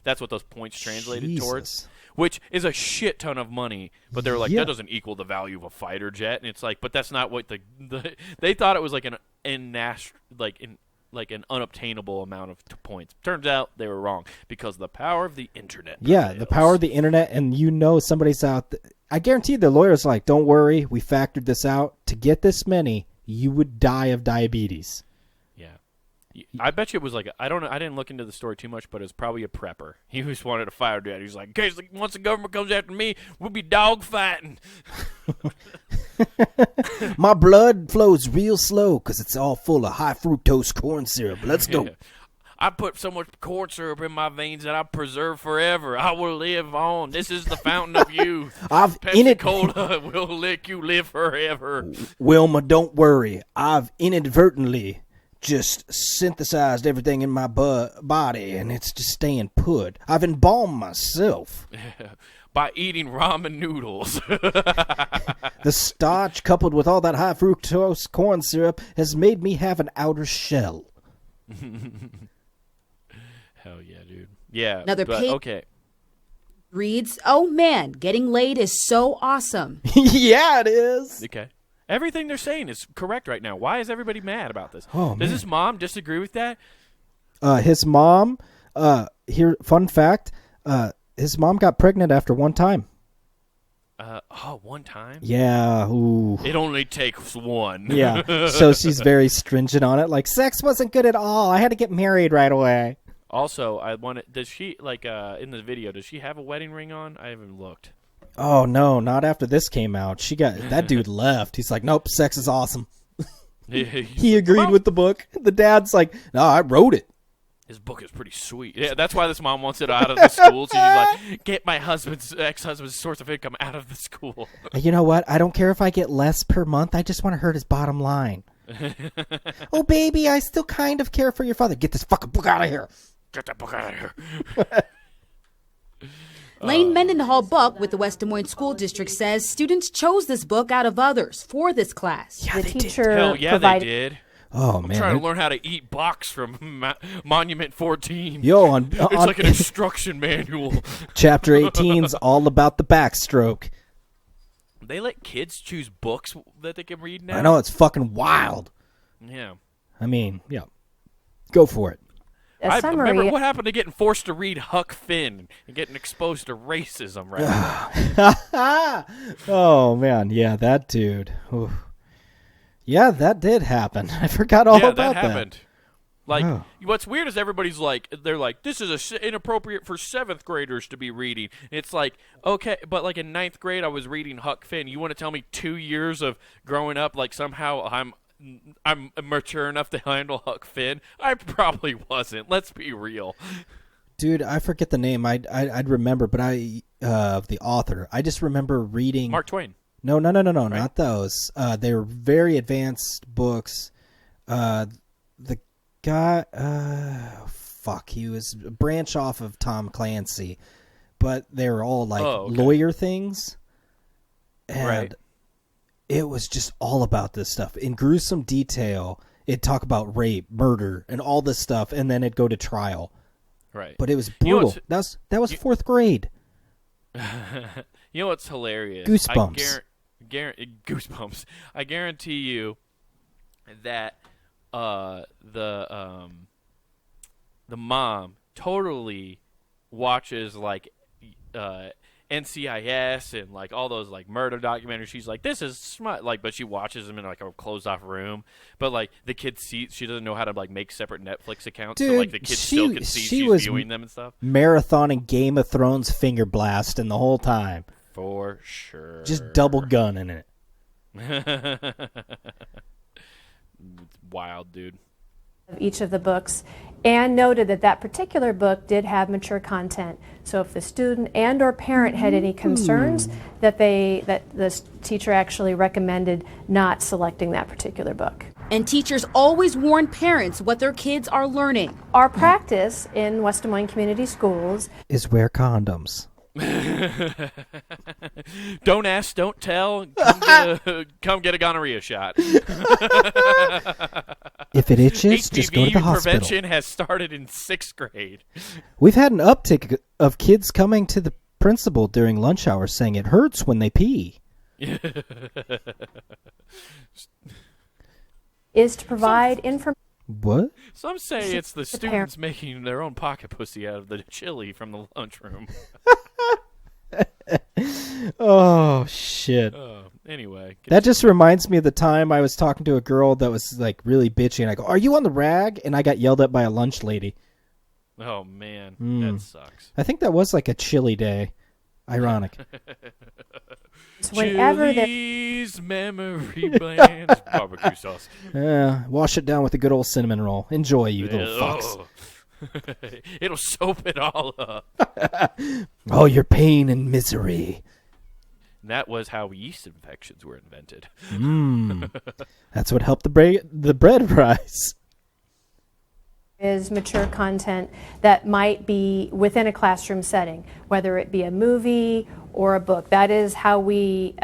that's what those points translated towards. Which is a shit ton of money, but they were like, that doesn't equal the value of a fighter jet, and it's like, but that's not what they thought it was like an unobtainable amount of points. Turns out they were wrong because of the power of the internet. Yeah, the power of the internet, and somebody's out. I guarantee the lawyer's like, don't worry, we factored this out. To get this many, you would die of diabetes. I bet you it was like, I don't know, I didn't look into the story too much, but it was probably a prepper. He just wanted a fighter jet. He's like, in case once the government comes after me, we'll be dog fighting. My blood flows real slow because it's all full of high fructose corn syrup. Let's go. Yeah. I put so much corn syrup in my veins that I preserve forever. I will live on. This is the fountain of youth. Pensacola will let you live forever. Wilma, don't worry. I've inadvertently just synthesized everything in my body, and it's just staying put. I've embalmed myself. By eating ramen noodles. The starch, coupled with all that high fructose corn syrup, has made me have an outer shell. Hell yeah, dude. Yeah. Another page okay. reads, oh man, getting laid is so awesome. Yeah, it is. Okay. Everything they're saying is correct right now. Why is everybody mad about this? Oh, Does his mom disagree with that? His mom, fun fact, his mom got pregnant after one time. One time? Yeah. Ooh. It only takes one. Yeah. So she's very stringent on it. Like, sex wasn't good at all. I had to get married right away. Also, does she, like, in the video, does she have a wedding ring on? I haven't looked. Oh, no, not after this came out. That dude left. He's like, nope, sex is awesome. He agreed with the book. The dad's like, no, I wrote it. His book is pretty sweet. Yeah, that's why this mom wants it out of the school. So she's like, get my ex-husband's source of income out of the school. You know what? I don't care if I get less per month. I just want to hurt his bottom line. Oh, baby, I still kind of care for your father. Get this fucking book out of here. Get that book out of here. Lane Mendenhall Buck with the West Des Moines School District says students chose this book out of others for this class. The teacher Hell yeah, provided. they did. Oh, I'm man. trying to learn how to eat box from Monument 14. Yo, it's like an instruction manual. Chapter 18's all about the backstroke. They let kids choose books that they can read now? I know, it's fucking wild. Yeah. I mean, yeah. Go for it. A I summary. remember what happened to getting forced to read Huck Finn and getting exposed to racism right now. Oh, man. Yeah, that dude. Oof. Yeah, that did happen. I forgot all about that happened. Like, what's weird is everybody's like, they're like, this is inappropriate for 7th graders to be reading. And it's like, okay, but like in 9th grade, I was reading Huck Finn. You want to tell me 2 years of growing up, like somehow I'm mature enough to handle Huck Finn? I probably wasn't. Let's be real. Dude, I forget the name. I'd remember, but of the author. I just remember reading Mark Twain. No, not those. They were very advanced books. The guy, he was a branch off of Tom Clancy, but they were all like lawyer things. And it was just all about this stuff in gruesome detail. It'd talk about rape, murder, and all this stuff, and then it'd go to trial. Right. But it was brutal. That was 4th grade. You know what's hilarious? Goosebumps. Goosebumps. I guarantee you that the mom totally watches like NCIS and like all those like murder documentaries. She's like, this is smart, like, but she watches them in like a closed off room. But like the kid sees, she doesn't know how to like make separate Netflix accounts, dude, so like the kid still can see she's viewing them and stuff. Marathoning Game of Thrones finger blasting the whole time. For sure. Just double gunning it. It's wild, dude. Each of the books, and noted that that particular book did have mature content. So if the student and or parent had any concerns, that the teacher actually recommended not selecting that particular book. And teachers always warn parents what their kids are learning. Our practice in West Des Moines Community Schools is wear condoms. Don't ask, don't tell. Come get a gonorrhea shot. If it itches, just go to the hospital. Prevention has started in 6th grade. We've had an uptick of kids coming to the principal during lunch hour saying it hurts when they pee. Is to provide information. What? Some say it's the students making their own pocket pussy out of the chili from the lunchroom. Oh, shit. Anyway. That just reminds me of the time I was talking to a girl that was like really bitchy, and I go, "Are you on the rag?" And I got yelled at by a lunch lady. Oh, man. That sucks. I think that was like a chili day. Ironic. Chili's memory blands. Barbecue sauce. Wash it down with a good old cinnamon roll. Enjoy, you little fucks. It'll soap it all up. Oh, your pain and misery. That was how yeast infections were invented. That's what helped the bread rise. Is mature content that might be within a classroom setting, whether it be a movie or a book. That is how we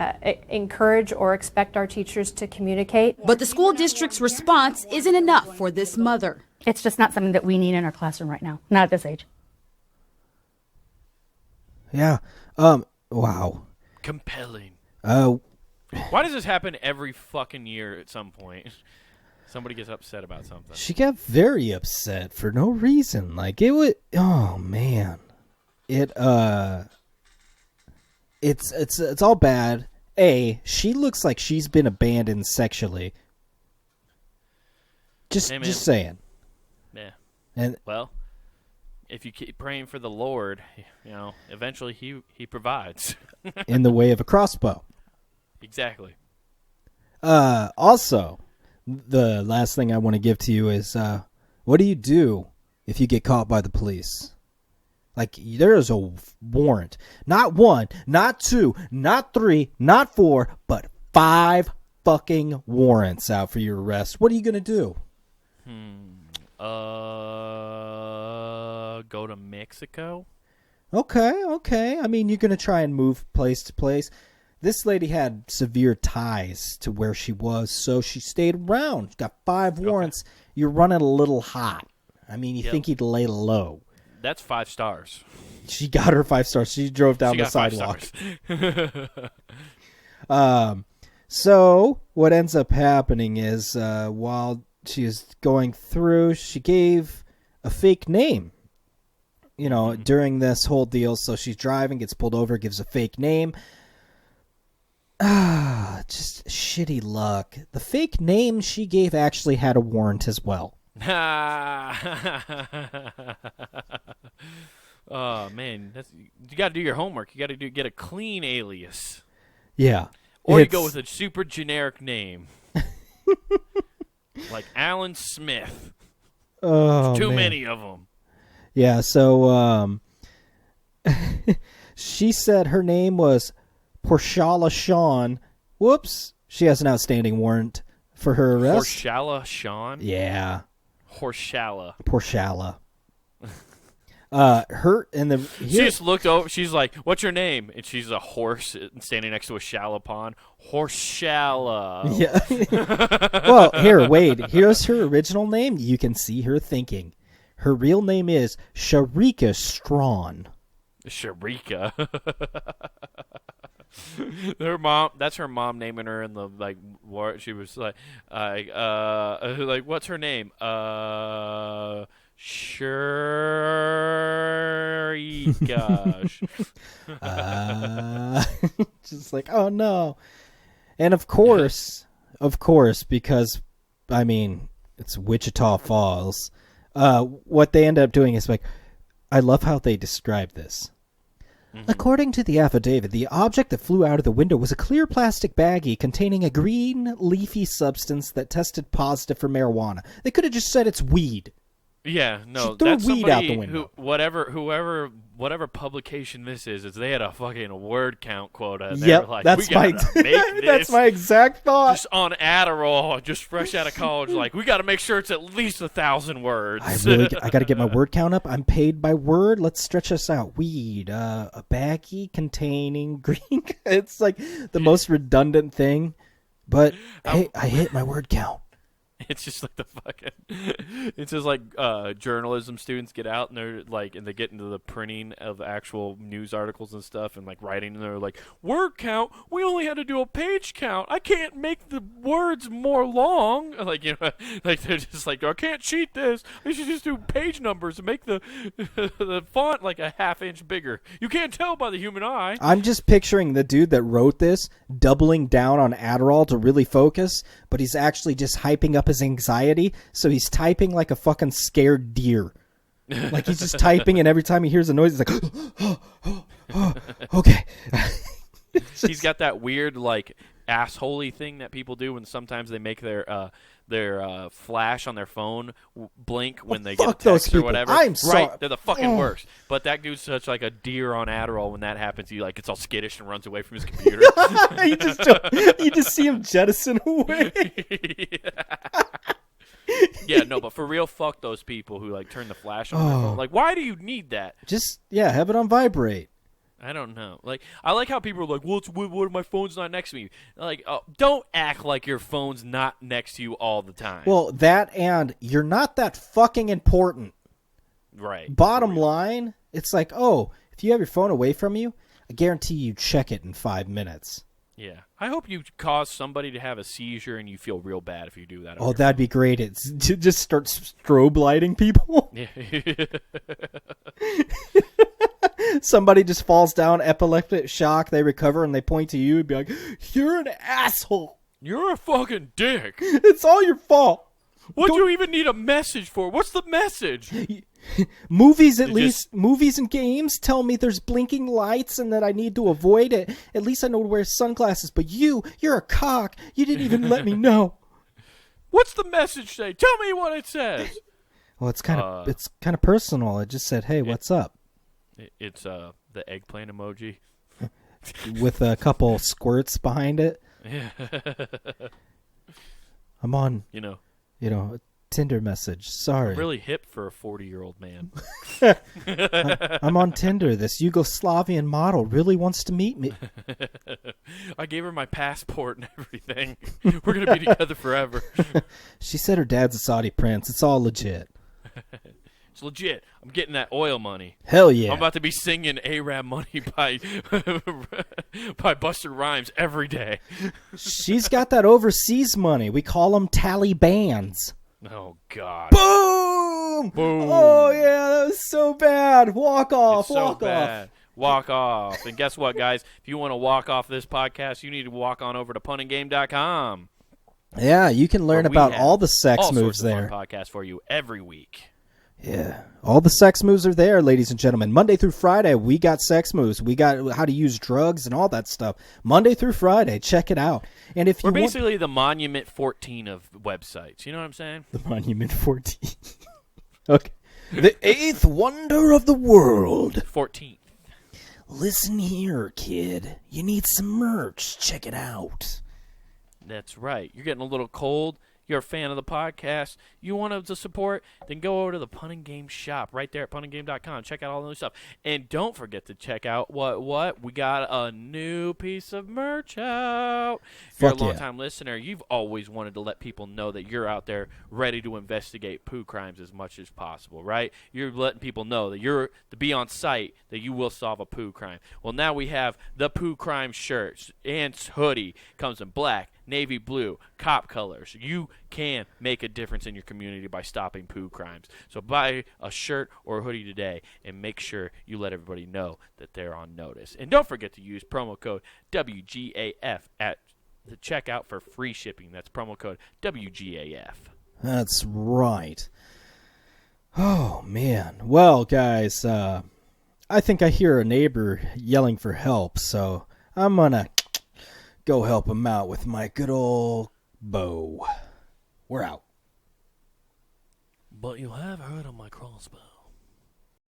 encourage or expect our teachers to communicate. But the school district's response isn't enough for this mother. It's just not something that we need in our classroom right now, not at this age. Yeah. Wow. Compelling. Why does this happen every fucking year at some point? Somebody gets upset about something. She got very upset for no reason. Like it would. Oh man, it's all bad. She looks like she's been abandoned sexually. Just saying. Yeah. And well, if you keep praying for the Lord, eventually he provides. In the way of a crossbow. Exactly. Also, the last thing I want to give to you is, what do you do if you get caught by the police? Like, there is a warrant. Not 1, not 2, not 3, not 4, but 5 fucking warrants out for your arrest. What are you going to do? Go to Mexico? Okay. I mean, you're going to try and move place to place. This lady had severe ties to where she was, so she stayed around. She got 5 warrants. You're running a little hot. I mean, you think he'd lay low. That's 5 stars. She got her 5 stars. She drove down the sidewalk. So what ends up happening is while she is going through, she gave a fake name. You know, during this whole deal, so she's driving, gets pulled over, gives a fake name. Just shitty luck. The fake name she gave actually had a warrant as well. Oh man, you got to do your homework. You got to get a clean alias. Yeah, or you go with a super generic name, like Alan Smith. Oh, There's too man. many of them. Yeah, so she said her name was Porshala Shawn. Whoops, she has an outstanding warrant for her arrest. Porshala Shawn? Yeah. Porshala. She She just looked over. She's like, "What's your name?" And she's a horse standing next to a shallow pond. Horseshala. Yeah. Well, here, wait. Here's her original name. You can see her thinking. Her real name is Sharika Strawn. Sharika. Her mom. That's her mom naming her in the war. She was like, what's her name? Just like, oh no. And of course, because, I mean, it's Wichita Falls. What they end up doing is like, I love how they describe this. According to the affidavit, the object that flew out of the window was a clear plastic baggie containing a green, leafy substance that tested positive for marijuana. They could have just said it's weed. Yeah, no, she threw that's weed somebody out the window. Whatever publication this is they had a fucking word count quota. And Yep, they were like, that's we gotta make this that's my exact thought. Just on Adderall, just fresh out of college. Like, we got to make sure it's at least 1,000 words. I got to get my word count up. I'm paid by word. Let's stretch this out. Weed, a baggie containing green. It's like the most redundant thing, but hey, I hit my word count. It's just like the fucking. It's just like journalism students get out and they're like, and they get into the printing of actual news articles and stuff, and like writing, and they're like, word count. We only had to do a page count. I can't make the words more long. Like, you know, like they're just like, I can't cheat this. I should just do page numbers and make the the font like a half-inch bigger. You can't tell by the human eye. I'm just picturing the dude that wrote this doubling down on Adderall to really focus, but he's actually just hyping up his anxiety, so he's typing like a fucking scared deer. Like, he's just typing, and every time he hears a noise, he's like, okay. He's got that weird, like, assholey thing that people do when sometimes they make their flash on their phone blink when they get a text or whatever. I'm sorry. Right, they're the fucking worst. But that dude's such like a deer on Adderall. When that happens, he like gets all skittish and runs away from his computer. you just see him jettison away. Yeah, no, but for real, fuck those people who like turn the flash on their phone. Like, why do you need that? Just, have it on vibrate. I don't know. Like, I like how people are like, well, it's weird, what if my phone's not next to me? Like, don't act like your phone's not next to you all the time. Well, that, and you're not that fucking important. Right. Bottom line, it's like, if you have your phone away from you, I guarantee you check it in 5 minutes. Yeah. I hope you cause somebody to have a seizure and you feel real bad if you do that. That'd be great. It's to just start strobe lighting people. Yeah. Somebody just falls down, epileptic shock, they recover, and they point to you and be like, you're an asshole. You're a fucking dick. It's all your fault. What do you even need a message for? What's the message? Movies and games tell me there's blinking lights and that I need to avoid it. At least I know to wear sunglasses, but you're a cock. You didn't even let me know. What's the message say? Tell me what it says. Well, it's kind of personal. It just said, hey, what's up? It's the eggplant emoji. With a couple squirts behind it. Yeah. I'm on, Tinder message. Sorry. Really hip for a 40-year-old man. I'm on Tinder. This Yugoslavian model really wants to meet me. I gave her my passport and everything. We're going to be together forever. She said her dad's a Saudi prince. It's all legit. It's legit. I'm getting that oil money. Hell yeah. I'm about to be singing Arab Money by Busta Rhymes every day. She's got that overseas money. We call them Talibans. Oh, God. Boom! Boom. Oh, yeah, that was so bad. Walk off, It's so walk bad. off. Walk off. And guess what, guys? If you want to walk off this podcast, you need to walk on over to punandgame.com. Yeah, you can learn about all the sex moves there. Fun podcast for you every week. Yeah, all the sex moves are there, ladies and gentlemen. Monday through Friday, we got sex moves. We got how to use drugs and all that stuff. Monday through Friday, check it out. And if We're you basically the Monument 14 of websites. You know what I'm saying? the Monument 14. Okay. The eighth wonder of the world. 14th. Listen here, kid. You need some merch. Check it out. That's right. You're getting a little cold. You're a fan of the podcast. You want to support? Then go over to the Pun and Game shop right there at punandgame.com. Check out all the new stuff. And don't forget to check out what? We got a new piece of merch out. If you're a long-time listener, you've always wanted to let people know that you're out there ready to investigate poo crimes as much as possible, right? You're letting people know that you're to be on site, that you will solve a poo crime. Well, now we have the Poo Crime shirts and hoodie. Comes in black, navy blue, cop colors. You can make a difference in your community by stopping poo crimes. So buy a shirt or a hoodie today and make sure you let everybody know that they're on notice. And don't forget to use promo code WGAF at the checkout for free shipping. That's promo code WGAF. That's right. Oh, man. Well, guys, I think I hear a neighbor yelling for help, so I'm going to go help him out with my good old bow. We're out. But you have heard of my crossbow.